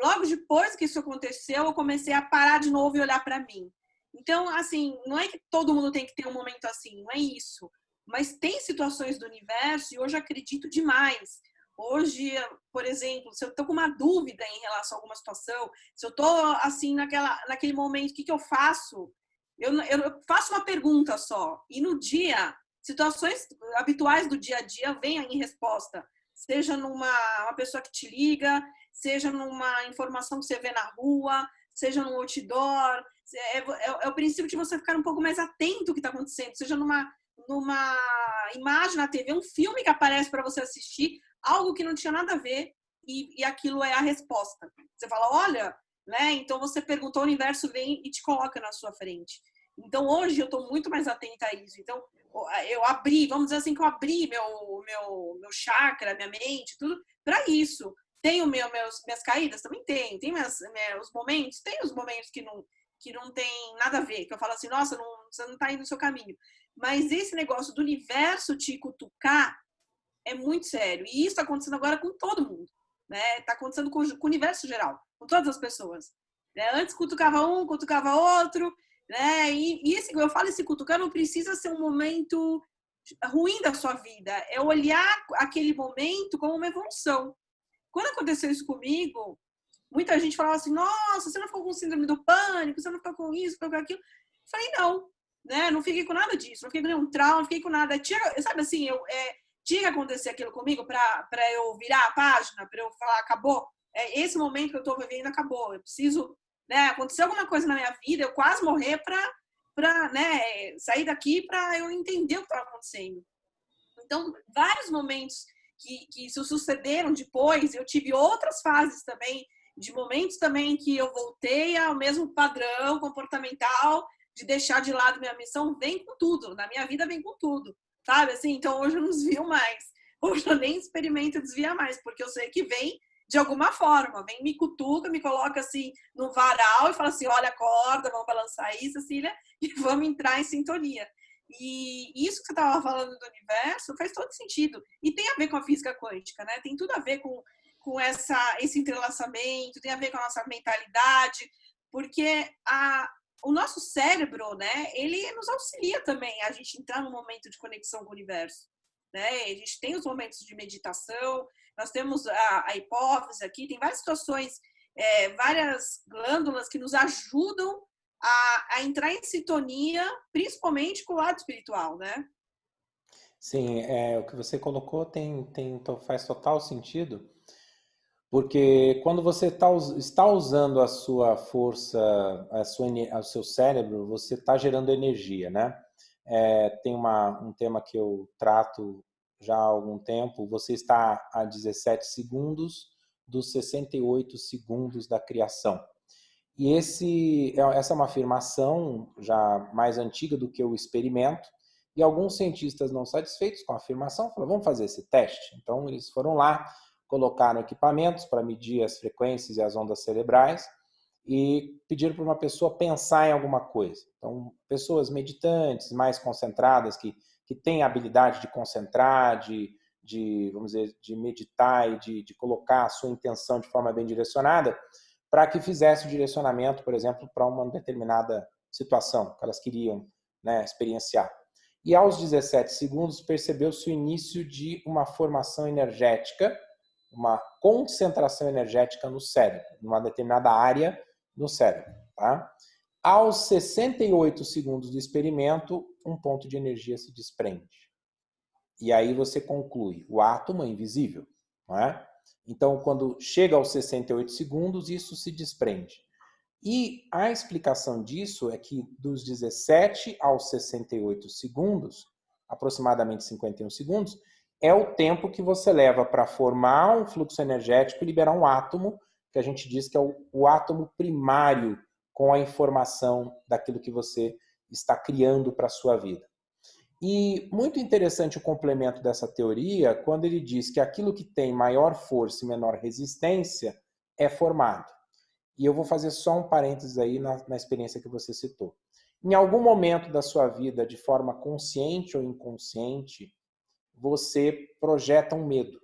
Logo depois que isso aconteceu, eu comecei a parar de novo e olhar para mim. Então, assim, não é que todo mundo tem que ter um momento assim, não é isso. Mas tem situações do universo e hoje eu acredito demais. Hoje, por exemplo, se eu estou com uma dúvida em relação a alguma situação, se eu estou assim naquele momento, o que eu faço? Eu faço uma pergunta só. E no dia, situações habituais do dia a dia vêm em resposta. Seja uma pessoa que te liga, seja numa informação que você vê na rua, seja num outdoor. É o princípio de você ficar um pouco mais atento ao que está acontecendo. Seja numa imagem na TV, um filme que aparece para você assistir, algo que não tinha nada a ver, e aquilo é a resposta. Você fala, olha, né? Então você perguntou, o universo vem e te coloca na sua frente. Então hoje eu estou muito mais atenta a isso. Então eu abri, vamos dizer assim, que eu abri meu chakra, minha mente, tudo para isso. Tenho minhas caídas? Também tem. Tem meus momentos? Tem os momentos que não tem nada a ver, que eu falo assim, nossa, você não está indo no seu caminho. Mas esse negócio do universo te cutucar é muito sério. E isso está acontecendo agora com todo mundo, né? Está acontecendo com o universo geral, com todas as pessoas. Né? Antes cutucava um, cutucava outro, né? E eu falo, esse cutucar não precisa ser um momento ruim da sua vida. É olhar aquele momento como uma evolução. Quando aconteceu isso comigo, muita gente falava assim, nossa, você não ficou com síndrome do pânico, você não ficou com isso, ficou com aquilo. Eu falei, não, né? Não fiquei com nada disso, não fiquei com nenhum trauma, não fiquei com nada. Sabe assim, tinha que acontecer aquilo comigo para eu virar a página, para eu falar, acabou. Esse momento que eu estou vivendo acabou. Eu preciso, né? Acontecer alguma coisa na minha vida, eu quase morrer para né, sair daqui para eu entender o que estava acontecendo. Então, vários momentos que se sucederam depois, eu tive outras fases também, de momentos também que eu voltei ao mesmo padrão comportamental, de deixar de lado minha missão, vem com tudo. Na minha vida vem com tudo, sabe? Assim, então hoje eu não desvio mais. Hoje eu nem experimento desviar mais, porque eu sei que vem de alguma forma. Vem, me cutuca, me coloca assim no varal e fala assim, olha, acorda, vamos balançar aí, Cecília, e vamos entrar em sintonia. E isso que você estava falando do universo faz todo sentido. E tem a ver com a física quântica, né? Tem tudo a ver com esse entrelaçamento, tem a ver com a nossa mentalidade, porque o nosso cérebro, né, ele nos auxilia também a gente entrar num momento de conexão com o universo. Né? A gente tem os momentos de meditação, nós temos a hipófise aqui, tem várias situações, várias glândulas que nos ajudam a entrar em sintonia, principalmente com o lado espiritual, né? Sim, o que você colocou faz total sentido, porque quando você está usando a sua força, o seu cérebro, você está gerando energia, né? Tem um tema que eu trato já há algum tempo, você está a 17 segundos dos 68 segundos da criação. E essa é uma afirmação já mais antiga do que o experimento, e alguns cientistas não satisfeitos com a afirmação falaram, vamos fazer esse teste. Então eles foram lá, colocaram equipamentos para medir as frequências e as ondas cerebrais e pediram para uma pessoa pensar em alguma coisa. Então, pessoas meditantes, mais concentradas, que têm a habilidade de concentrar, vamos dizer, de meditar e de colocar a sua intenção de forma bem direcionada, para que fizesse o direcionamento, por exemplo, para uma determinada situação que elas queriam, né, experienciar. E aos 17 segundos percebeu-se o início de uma formação energética, uma concentração energética no cérebro, numa determinada área no cérebro. Tá? Aos 68 segundos do experimento, um ponto de energia se desprende. E aí você conclui, o átomo é invisível, não é? Então, quando chega aos 68 segundos, isso se desprende. E a explicação disso é que dos 17 aos 68 segundos, aproximadamente 51 segundos, é o tempo que você leva para formar um fluxo energético e liberar um átomo, que a gente diz que é o átomo primário com a informação daquilo que você está criando para a sua vida. E muito interessante o complemento dessa teoria quando ele diz que aquilo que tem maior força e menor resistência é formado. E eu vou fazer só um parênteses aí na experiência que você citou. Em algum momento da sua vida, de forma consciente ou inconsciente, você projeta um medo.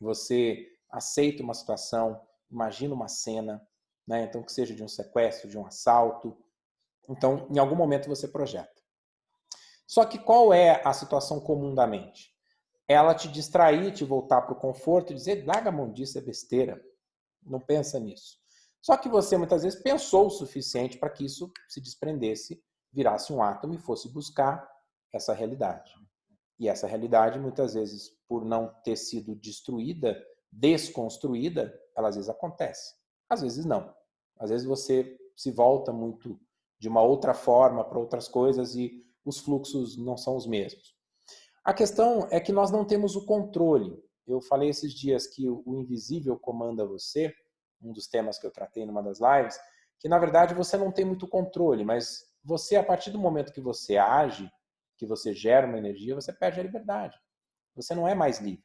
Você aceita uma situação, imagina uma cena, né? Então que seja de um sequestro, de um assalto. Então, em algum momento você projeta. Só que qual é a situação comum da mente? Ela te distrair, te voltar para o conforto e dizer, larga a mão disso, é besteira. Não pensa nisso. Só que você muitas vezes pensou o suficiente para que isso se desprendesse, virasse um átomo e fosse buscar essa realidade. E essa realidade, muitas vezes, por não ter sido destruída, desconstruída, ela às vezes acontece. Às vezes não. Às vezes você se volta muito de uma outra forma para outras coisas e os fluxos não são os mesmos. A questão é que nós não temos o controle. Eu falei esses dias que o invisível comanda você, um dos temas que eu tratei numa das lives, que na verdade você não tem muito controle, mas você, a partir do momento que você age, que você gera uma energia, você perde a liberdade. Você não é mais livre.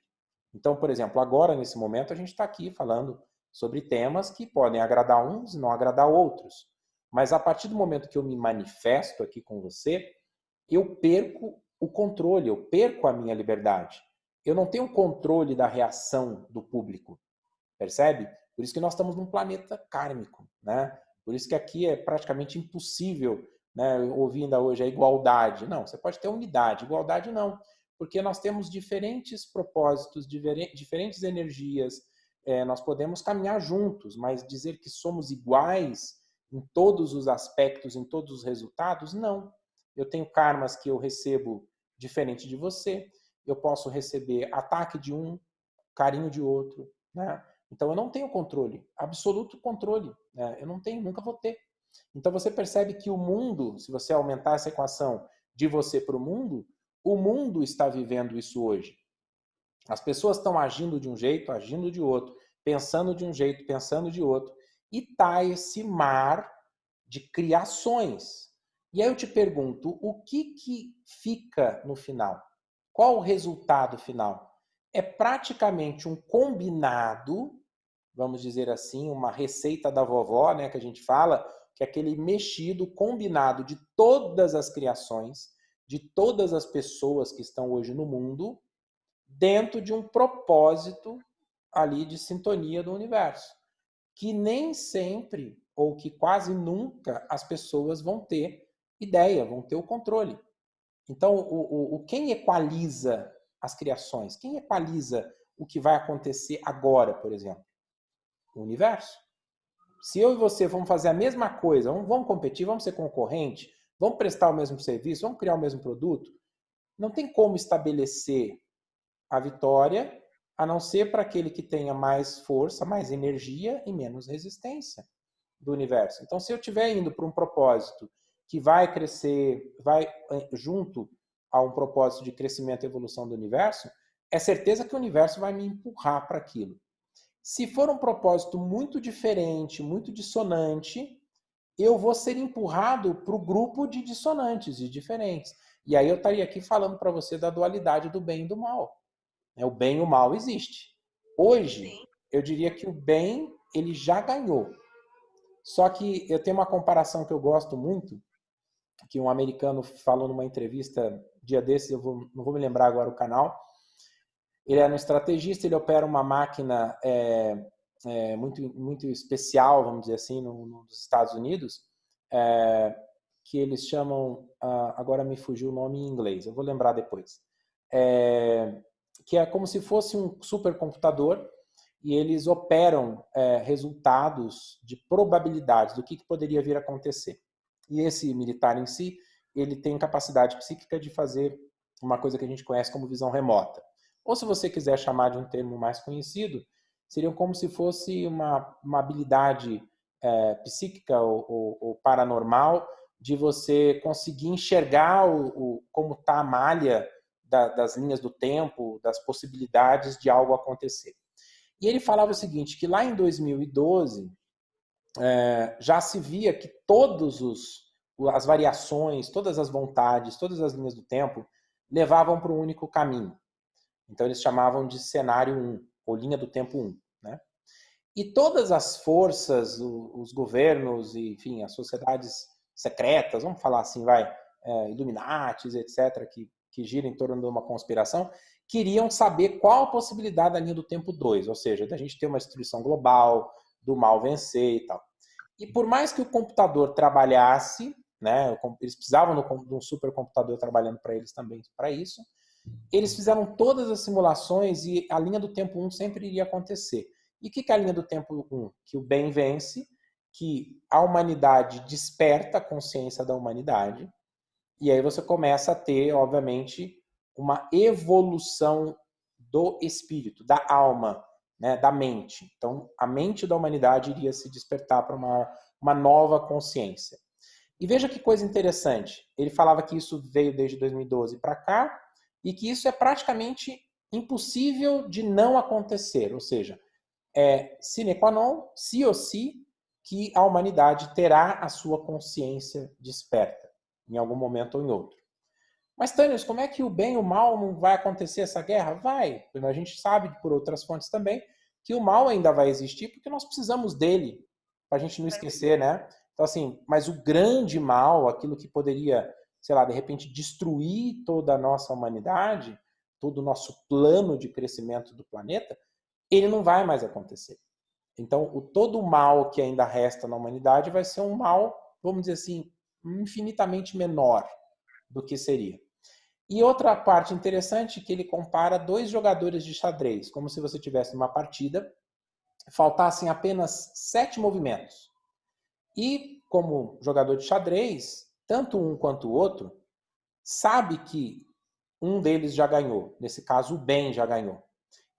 Então, por exemplo, agora, nesse momento, a gente está aqui falando sobre temas que podem agradar uns e não agradar outros. Mas a partir do momento que eu me manifesto aqui com você, eu perco o controle, eu perco a minha liberdade. Eu não tenho controle da reação do público, percebe? Por isso que nós estamos num planeta kármico, né? Por isso que aqui é praticamente impossível, né, ouvir ainda hoje a igualdade. Não, você pode ter unidade, igualdade não, porque nós temos diferentes propósitos, diferentes energias, nós podemos caminhar juntos, mas dizer que somos iguais em todos os aspectos, em todos os resultados, não. Eu tenho karmas que eu recebo diferente de você, eu posso receber ataque de um, carinho de outro, né? Então eu não tenho controle, absoluto controle, né? Eu não tenho, nunca vou ter. Então você percebe que o mundo, se você aumentar essa equação de você para o mundo está vivendo isso hoje. As pessoas estão agindo de um jeito, agindo de outro, pensando de um jeito, pensando de outro, e tá esse mar de criações. E aí eu te pergunto, o que fica no final? Qual o resultado final? É praticamente um combinado vamos dizer assim, uma receita da vovó, né, que a gente fala, que é aquele mexido combinado de todas as criações, de todas as pessoas que estão hoje no mundo, dentro de um propósito ali de sintonia do universo, que nem sempre, ou que quase nunca, as pessoas vão ter ideia, vão ter o controle. Então, quem equaliza as criações? Quem equaliza o que vai acontecer agora, por exemplo? O universo. Se eu e você vamos fazer a mesma coisa, vamos competir, vamos ser concorrente, vamos prestar o mesmo serviço, vamos criar o mesmo produto, não tem como estabelecer a vitória, a não ser para aquele que tenha mais força, mais energia e menos resistência do universo. Então, se eu estiver indo para um propósito que vai crescer, vai junto a um propósito de crescimento e evolução do universo, é certeza que o universo vai me empurrar para aquilo. Se for um propósito muito diferente, muito dissonante, eu vou ser empurrado para o grupo de dissonantes e diferentes. E aí eu estaria aqui falando para você da dualidade do bem e do mal. O bem e o mal existe. Hoje, eu diria que o bem ele já ganhou. Só que eu tenho uma comparação que eu gosto muito, que um americano falou numa entrevista dia desses, não vou me lembrar agora o canal. Ele é um estrategista, ele opera uma máquina muito especial, vamos dizer assim, nos Estados Unidos, que eles chamam, agora me fugiu o nome em inglês, eu vou lembrar depois, que é como se fosse um supercomputador e eles operam resultados de probabilidades do que poderia vir a acontecer. E esse militar em si, ele tem capacidade psíquica de fazer uma coisa que a gente conhece como visão remota. Ou se você quiser chamar de um termo mais conhecido, seria como se fosse uma habilidade psíquica ou paranormal de você conseguir enxergar como está a malha das linhas do tempo, das possibilidades de algo acontecer. E ele falava o seguinte, que lá em 2012 já se via que todas as variações, todas as vontades, todas as linhas do tempo levavam para um único caminho. Então eles chamavam de cenário 1, ou linha do tempo 1. Né? E todas as forças, os governos, enfim, as sociedades secretas, vamos falar assim, Illuminatis, etc., que giram em torno de uma conspiração, queriam saber qual a possibilidade da linha do tempo 2, ou seja, da gente ter uma destruição global, do mal vencer e tal. E por mais que o computador trabalhasse, né, eles precisavam de um supercomputador trabalhando para eles também para isso, eles fizeram todas as simulações e a linha do tempo 1 sempre iria acontecer. E o que é a linha do tempo 1? Que o bem vence, que a humanidade desperta a consciência da humanidade, e aí você começa a ter, obviamente, uma evolução do espírito, da alma, né, da mente. Então, a mente da humanidade iria se despertar para uma nova consciência. E veja que coisa interessante. Ele falava que isso veio desde 2012 para cá e que isso é praticamente impossível de não acontecer. Ou seja, sine qua non, sim ou sim, que a humanidade terá a sua consciência desperta, em algum momento ou em outro. Mas, Tânios, como é que o bem e o mal não vai acontecer essa guerra? Vai. A gente sabe, por outras fontes também, que o mal ainda vai existir porque nós precisamos dele, para a gente não esquecer, né? Então, assim, mas o grande mal, aquilo que poderia, sei lá, de repente destruir toda a nossa humanidade, todo o nosso plano de crescimento do planeta, ele não vai mais acontecer. Então, todo o mal que ainda resta na humanidade vai ser um mal, vamos dizer assim, infinitamente menor do que seria. E outra parte interessante é que ele compara dois jogadores de xadrez, como se você tivesse uma partida, faltassem apenas 7 movimentos. E como jogador de xadrez, tanto um quanto o outro sabe que um deles já ganhou. Nesse caso, o bem já ganhou.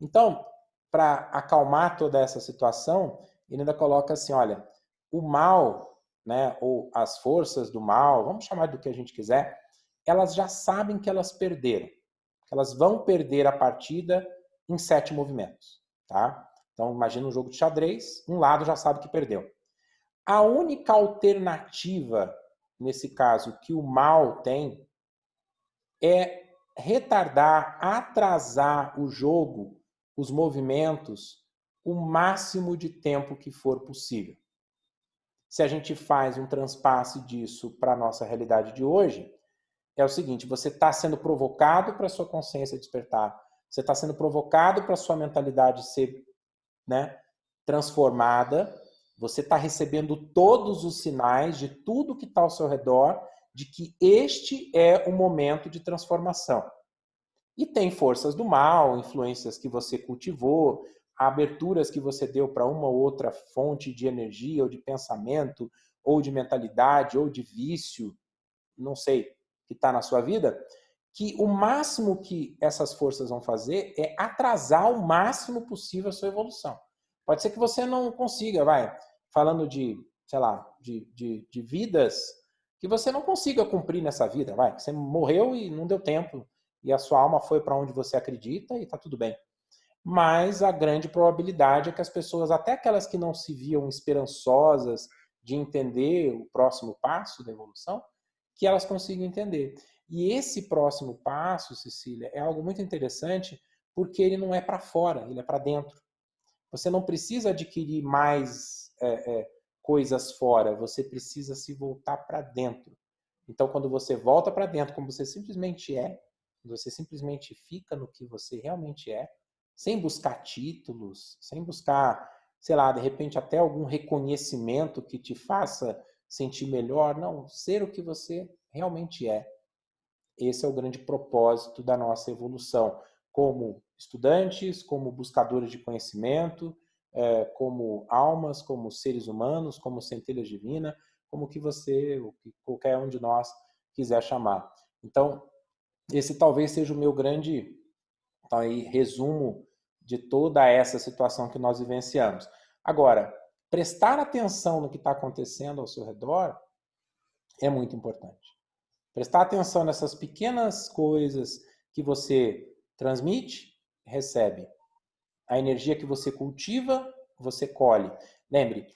Então, para acalmar toda essa situação, ele ainda coloca assim, olha, o mal, né, ou as forças do mal, vamos chamar do que a gente quiser, elas já sabem que elas perderam. Que elas vão perder a partida em 7 movimentos. Tá? Então, imagina um jogo de xadrez, um lado já sabe que perdeu. A única alternativa, nesse caso, que o mal tem, é retardar, atrasar o jogo, os movimentos, o máximo de tempo que for possível. Se a gente faz um transpasse disso para a nossa realidade de hoje, é o seguinte, você está sendo provocado para a sua consciência despertar, você está sendo provocado para a sua mentalidade ser, né, transformada, você está recebendo todos os sinais de tudo que está ao seu redor, de que este é o momento de transformação. E tem forças do mal, influências que você cultivou, aberturas que você deu para uma ou outra fonte de energia, ou de pensamento, ou de mentalidade, ou de vício, não sei, que está na sua vida, que o máximo que essas forças vão fazer é atrasar o máximo possível a sua evolução. Pode ser que você não consiga, falando de, sei lá, de vidas que você não consiga cumprir nessa vida, que você morreu e não deu tempo, e a sua alma foi para onde você acredita e está tudo bem. Mas a grande probabilidade é que as pessoas, até aquelas que não se viam esperançosas de entender o próximo passo da evolução, que elas consigam entender. E esse próximo passo, Cecília, é algo muito interessante porque ele não é para fora, ele é para dentro. Você não precisa adquirir mais coisas fora, você precisa se voltar para dentro. Então, quando você volta para dentro, como você simplesmente é, você simplesmente fica no que você realmente é, sem buscar títulos, sem buscar, sei lá, de repente até algum reconhecimento que te faça sentir melhor. Não, ser o que você realmente é. Esse é o grande propósito da nossa evolução, como estudantes, como buscadores de conhecimento, como almas, como seres humanos, como centelhas divinas, como que você, ou que qualquer um de nós quiser chamar. Então, esse talvez seja o meu grande resumo de toda essa situação que nós vivenciamos. Agora, prestar atenção no que está acontecendo ao seu redor é muito importante. Prestar atenção nessas pequenas coisas que você transmite, recebe. A energia que você cultiva, você colhe. Lembre,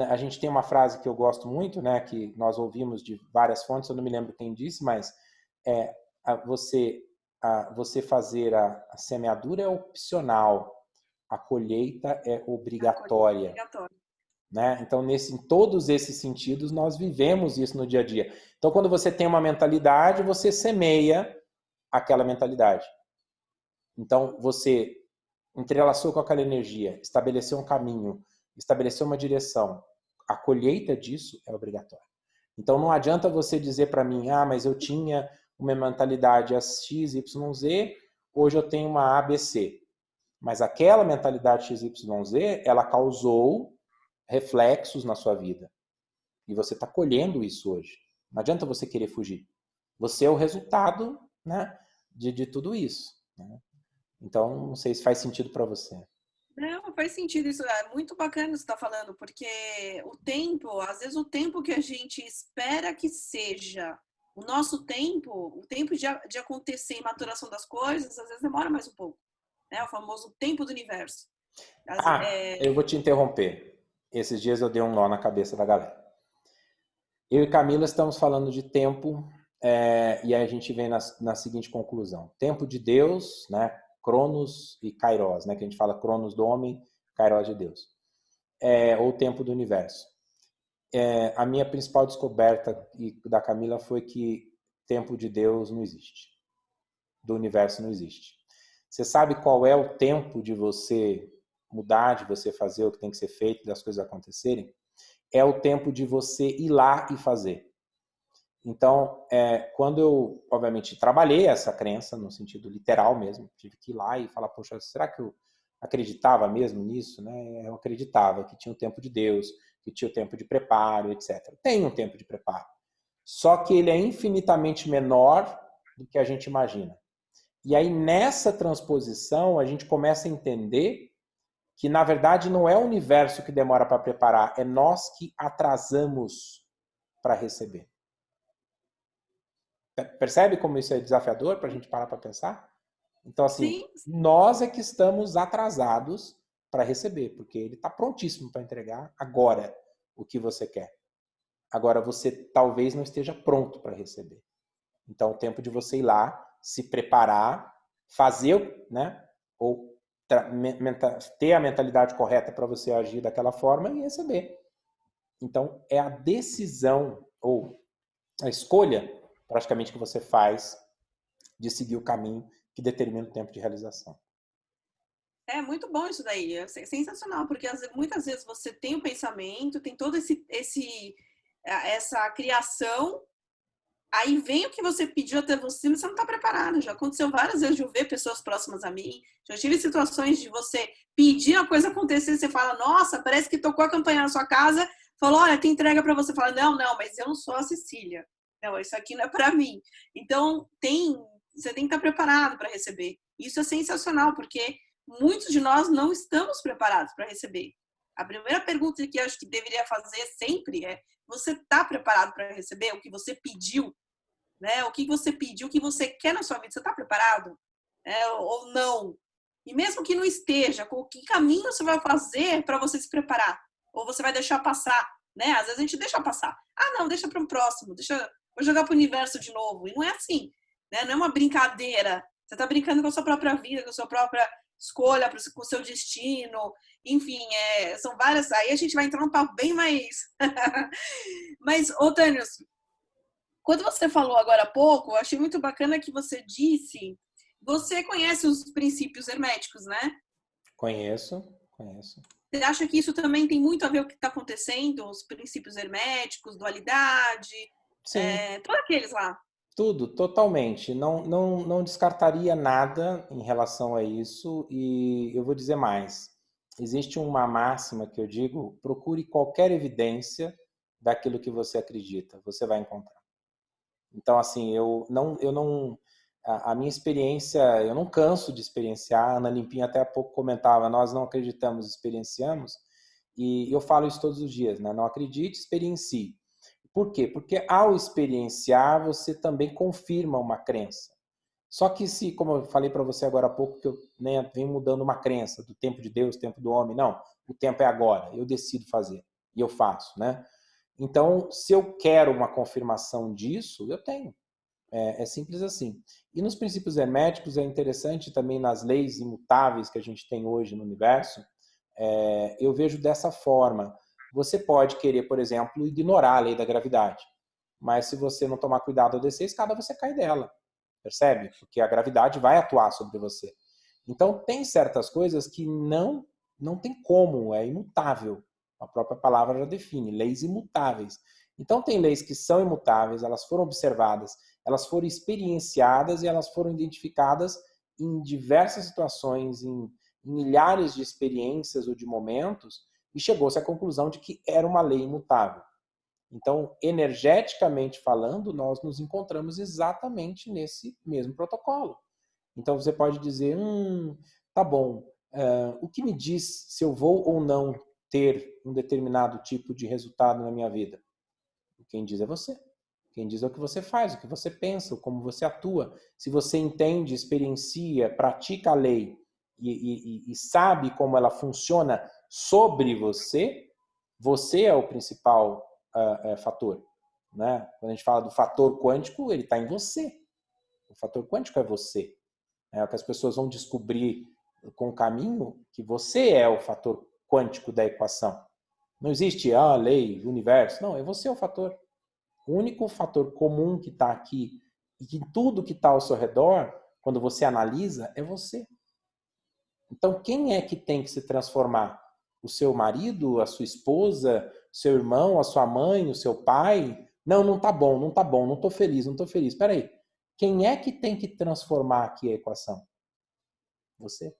a gente tem uma frase que eu gosto muito, né, que nós ouvimos de várias fontes, eu não me lembro quem disse, mas você fazer a semeadura é opcional, a colheita é obrigatória. Né? Então, em todos esses sentidos, nós vivemos isso no dia a dia. Então, quando você tem uma mentalidade, você semeia aquela mentalidade. Então, você entrelaçou com aquela energia, estabeleceu um caminho, estabeleceu uma direção. A colheita disso é obrigatória. Então, não adianta você dizer para mim, mas eu tinha uma mentalidade X, Y, Z, hoje eu tenho uma ABC. Mas aquela mentalidade X, Y, Z, ela causou reflexos na sua vida. E você está colhendo isso hoje. Não adianta você querer fugir. Você é o resultado, né, de tudo isso. Né? Então, não sei se faz sentido para você. Não, faz sentido isso. É muito bacana você estar falando, porque o tempo, às vezes o tempo que a gente espera que seja o nosso tempo, o tempo de acontecer e maturação das coisas, às vezes demora mais um pouco. Né? O famoso tempo do universo. Eu vou te interromper. Esses dias eu dei um nó na cabeça da galera. Eu e Camila estamos falando de tempo e aí a gente vem na seguinte conclusão. Tempo de Deus, né? Cronos e Kairos, né? Que a gente fala Cronos do homem, Kairos de Deus. Ou tempo do universo. A minha principal descoberta da Camila foi que tempo de Deus não existe. Do universo não existe. Você sabe qual é o tempo de você mudar, de você fazer o que tem que ser feito, das coisas acontecerem? É o tempo de você ir lá e fazer. Então, quando eu, obviamente, trabalhei essa crença, no sentido literal mesmo, tive que ir lá e falar, poxa, será que eu acreditava mesmo nisso? Né? Eu acreditava que tinha o tempo de Deus, que tinha o tempo de preparo, etc. Tem um tempo de preparo. Só que ele é infinitamente menor do que a gente imagina. E aí, nessa transposição, a gente começa a entender que, na verdade, não é o universo que demora para preparar, é nós que atrasamos para receber. Percebe como isso é desafiador para a gente parar para pensar? Então, assim, sim, nós é que estamos atrasados para receber, porque ele está prontíssimo para entregar agora o que você quer. Agora, você talvez não esteja pronto para receber. Então, é o tempo de você ir lá, se preparar, fazer, né? Ou ter a mentalidade correta para você agir daquela forma e receber. Então, é a decisão ou a escolha, praticamente, que você faz de seguir o caminho que determina o tempo de realização. É muito bom isso daí, é sensacional, porque muitas vezes você tem o pensamento, tem todo essa criação, aí vem o que você pediu até você, mas você não está preparado. Já aconteceu várias vezes de eu ver pessoas próximas a mim, já tive situações de você pedir a coisa acontecer, você fala, nossa, parece que tocou a campainha na sua casa, falou, olha, tem entrega para você, fala, não, mas eu não sou a Cecília, não, isso aqui não é para mim. Então, você tem que estar preparado para receber. Isso é sensacional, porque muitos de nós não estamos preparados para receber. A primeira pergunta que eu acho que deveria fazer sempre é: você está preparado para receber o que você pediu? Né? O que você pediu, o que você quer na sua vida? Você está preparado? Ou não? E mesmo que não esteja, com que caminho você vai fazer para você se preparar? Ou você vai deixar passar? Né? Às vezes a gente deixa passar. Ah, não, deixa para um próximo, vou jogar para o universo de novo. E não é assim. Né? Não é uma brincadeira. Você está brincando com a sua própria vida, com a sua própria escolha, com o seu destino. Enfim, são várias. Aí a gente vai entrar num papo bem mais. Mas, ô Tânia, quando você falou agora há pouco, eu achei muito bacana que você disse. Você conhece os princípios herméticos, né? Conheço. Você acha que isso também tem muito a ver com o que está acontecendo? Os princípios herméticos, dualidade, Sim, todos aqueles lá. tudo, totalmente. Não descartaria nada em relação a isso e eu vou dizer mais. Existe uma máxima que eu digo: procure qualquer evidência daquilo que você acredita, você vai encontrar. Então, assim, a minha experiência, eu não canso de experienciar. A Ana Limpinha até há pouco comentava: nós não acreditamos, experienciamos. E eu falo isso todos os dias, né? Não acredite, experiencie. Por quê? Porque ao experienciar, você também confirma uma crença. Só que se, como eu falei para você agora há pouco, que eu venho mudando uma crença do tempo de Deus, tempo do homem, não, o tempo é agora, eu decido fazer e eu faço, né? Então, se eu quero uma confirmação disso, eu tenho. É simples assim. E nos princípios herméticos é interessante também nas leis imutáveis que a gente tem hoje no universo, eu vejo dessa forma. Você pode querer, por exemplo, ignorar a lei da gravidade, mas se você não tomar cuidado ao descer a escada, você cai dela, percebe? Porque a gravidade vai atuar sobre você. Então, tem certas coisas que não tem como, é imutável. A própria palavra já define, leis imutáveis. Então, tem leis que são imutáveis, elas foram observadas, elas foram experienciadas e elas foram identificadas em diversas situações, em milhares de experiências ou de momentos, e chegou-se à conclusão de que era uma lei imutável. Então, energeticamente falando, nós nos encontramos exatamente nesse mesmo protocolo. Então, você pode dizer, tá bom, o que me diz se eu vou ou não ter um determinado tipo de resultado na minha vida? Quem diz é você. Quem diz é o que você faz, o que você pensa, como você atua. Se você entende, experiencia, pratica a lei e sabe como ela funciona sobre você, você é o principal fator. Né? Quando a gente fala do fator quântico, ele está em você. O fator quântico é você. É o que as pessoas vão descobrir com o caminho, que você é o fator quântico da equação. Não existe a lei, o universo. Não, é você o fator. O único fator comum que está aqui e que tudo que está ao seu redor, quando você analisa, é você. Então, quem é que tem que se transformar? O seu marido, a sua esposa, seu irmão, a sua mãe, o seu pai? Não tá bom, não tô feliz, não tô feliz. Espera aí. Quem é que tem que transformar aqui a equação? Você.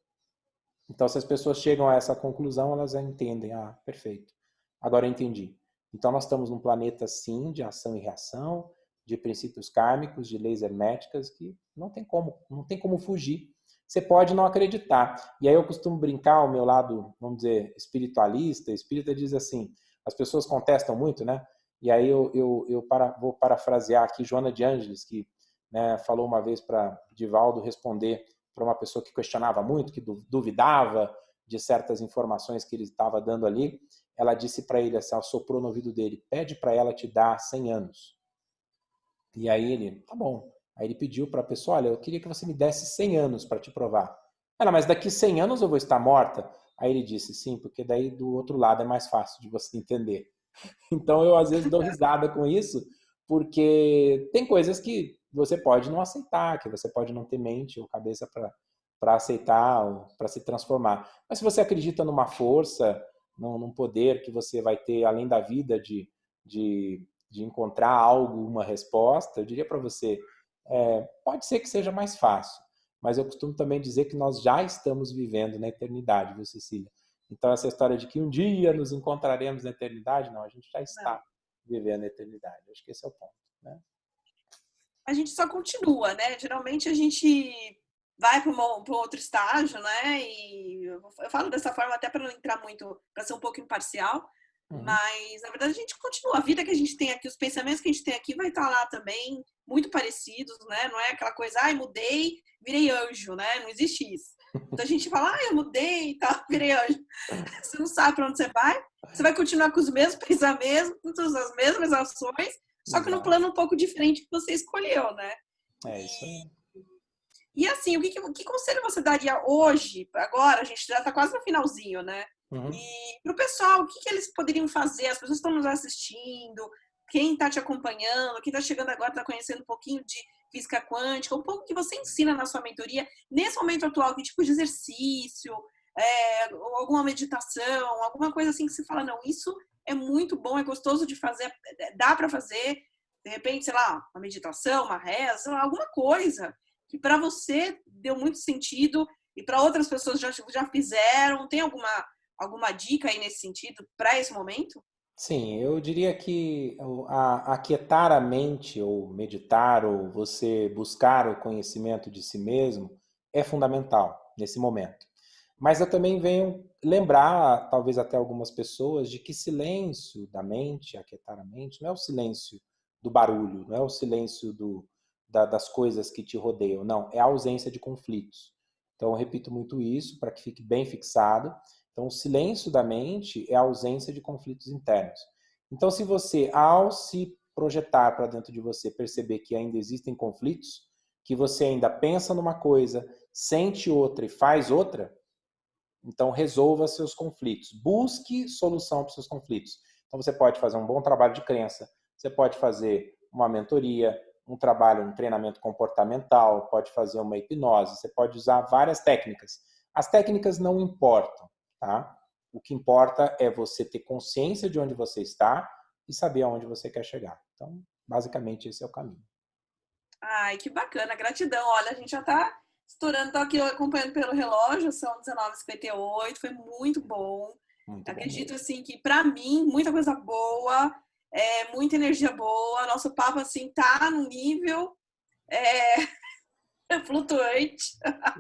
Então, se as pessoas chegam a essa conclusão, elas já entendem. Ah, perfeito. Agora eu entendi. Então, nós estamos num planeta, sim, de ação e reação, de princípios kármicos, de leis herméticas, que não tem como fugir. Você pode não acreditar. E aí eu costumo brincar ao meu lado, vamos dizer, espiritualista. Espírita diz assim, as pessoas contestam muito, né? E aí vou parafrasear aqui Joana de Ângeles, que, né, falou uma vez para Divaldo responder para uma pessoa que questionava muito, que duvidava de certas informações que ele estava dando ali. Ela disse para ele, assim, ela soprou no ouvido dele, pede para ela te dar 100 anos. E aí ele, tá bom. Aí ele pediu para a pessoa, olha, eu queria que você me desse 100 anos para te provar. Ela, mas daqui 100 anos eu vou estar morta? Aí ele disse, sim, porque daí do outro lado é mais fácil de você entender. Então eu às vezes dou risada com isso, porque tem coisas que você pode não aceitar, que você pode não ter mente ou cabeça para aceitar, para se transformar. Mas se você acredita numa força, num poder que você vai ter além da vida de encontrar algo, uma resposta, eu diria para você, pode ser que seja mais fácil, mas eu costumo também dizer que nós já estamos vivendo na eternidade, viu, Cecília? Então, essa história de que um dia nos encontraremos na eternidade, não, a gente já Não. está vivendo a eternidade. Acho que esse é o ponto, né? A gente só continua, né? Geralmente a gente vai para um outro estágio, né? E eu falo dessa forma até para não entrar muito, para ser um pouco imparcial, Uhum. mas na verdade a gente continua. A vida que a gente tem aqui, os pensamentos que a gente tem aqui vai estar lá também, muito parecidos, né? Não é aquela coisa, ai, mudei, virei anjo, né? Não existe isso. Então a gente fala, ai, eu mudei e tal, virei anjo. Você não sabe para onde você vai continuar com os mesmos pensamentos, com as mesmas ações, só que num Exato. plano um pouco diferente que você escolheu, né? É isso aí. E assim, que conselho você daria hoje, agora, a gente já está quase no finalzinho, né? Uhum. E para o pessoal, o que eles poderiam fazer? As pessoas estão nos assistindo, quem está te acompanhando, quem está chegando agora está conhecendo um pouquinho de física quântica, um pouco que você ensina na sua mentoria, nesse momento atual, que tipo de exercício, ou alguma meditação, alguma coisa assim que você fala, não, isso é muito bom, é gostoso de fazer, dá para fazer, de repente, sei lá, uma meditação, uma reza, sei lá, alguma coisa que para você deu muito sentido e para outras pessoas já fizeram? Tem alguma dica aí nesse sentido para esse momento? Sim, eu diria que aquietar a mente, ou meditar, ou você buscar o conhecimento de si mesmo, é fundamental nesse momento. Mas eu também venho lembrar, talvez até algumas pessoas, de que silêncio da mente, aquietar a mente, não é o silêncio do barulho, não é o silêncio das coisas que te rodeiam, não, é a ausência de conflitos. Então eu repito muito isso para que fique bem fixado. Então, o silêncio da mente é a ausência de conflitos internos. Então, se você, ao se projetar para dentro de você, perceber que ainda existem conflitos, que você ainda pensa numa coisa, sente outra e faz outra, então resolva seus conflitos. Busque solução para os seus conflitos. Então, você pode fazer um bom trabalho de crença, você pode fazer uma mentoria, um trabalho, um treinamento comportamental, pode fazer uma hipnose, você pode usar várias técnicas. As técnicas não importam, tá? O que importa é você ter consciência de onde você está e saber aonde você quer chegar. Então, basicamente, esse é o caminho. Ai, que bacana, gratidão. Olha, a gente já está estourando, tô aqui acompanhando pelo relógio, são 19h58, foi muito bom. Muito bom Acredito mesmo. assim que para mim muita coisa boa, muita energia boa. Nosso papo assim tá num nível flutuante,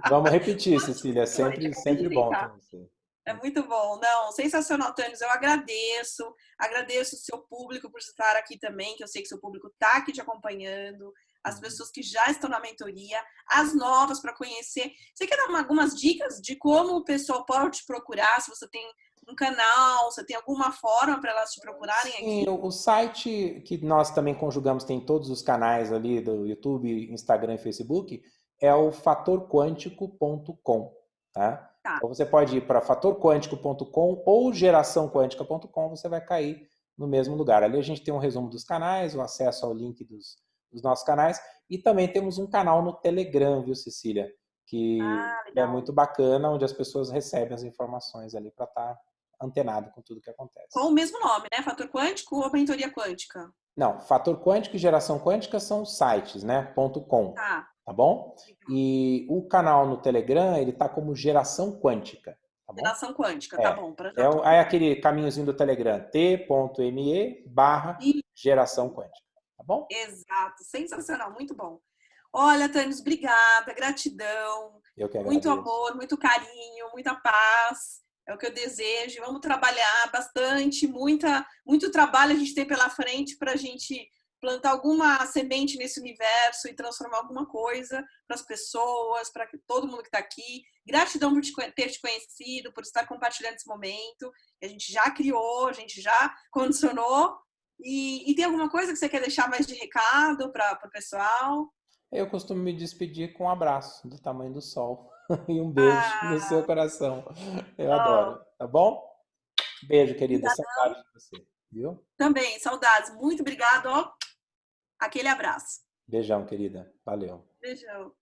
Vamos repetir, Cecília. É flutuante. sempre, Acabei de sempre bom ter brincar. você. É muito bom. Não, sensacional, Tânis. Eu agradeço. Agradeço o seu público por estar aqui também, que eu sei que seu público está aqui te acompanhando. As pessoas que já estão na mentoria, as novas para conhecer. Você quer dar algumas dicas de como o pessoal pode te procurar? Se você tem um canal, se tem alguma forma para elas te procurarem Sim, aqui? o site que nós também conjugamos, tem todos os canais ali do YouTube, Instagram e Facebook, é o fatorquântico.com, tá? Tá. Então você pode ir para fatorquântico.com ou geraçãoquântica.com, você vai cair no mesmo lugar. Ali a gente tem um resumo dos canais, o acesso ao link dos nossos canais e também temos um canal no Telegram, viu, Cecília? Que Ah, é legal. muito bacana, onde as pessoas recebem as informações ali para estar antenado com tudo que Com acontece. o mesmo nome, né? Fator quântico ou mentoria quântica? Não, Fator Quântico e Geração Quântica são sites, né? .com, Tá. tá bom? Legal. E o canal no Telegram, ele tá como Geração Quântica, tá bom? Geração quântica, tá É. bom, para já Aí procurar. aquele caminhozinho do Telegram, t.me/Geração Quântica, tá bom? Exato, sensacional, muito bom. Olha, Tânis, obrigada, gratidão, Eu que muito agradeço. amor, muito carinho, muita paz. É o que eu desejo. Vamos trabalhar bastante, muito trabalho a gente tem pela frente para a gente plantar alguma semente nesse universo e transformar alguma coisa para as pessoas, para todo mundo que está aqui. Gratidão por ter te conhecido, por estar compartilhando esse momento. A gente já criou, a gente já condicionou. E tem alguma coisa que você quer deixar mais de recado para o pessoal? Eu costumo me despedir com um abraço do tamanho do sol. E um beijo no Ah, seu coração. Eu ó, adoro. Tá bom? Beijo, querida. obrigadão. Saudade de você. Viu? Também, saudades. Muito obrigado, ó. Aquele abraço. Beijão, querida. Valeu. Beijão.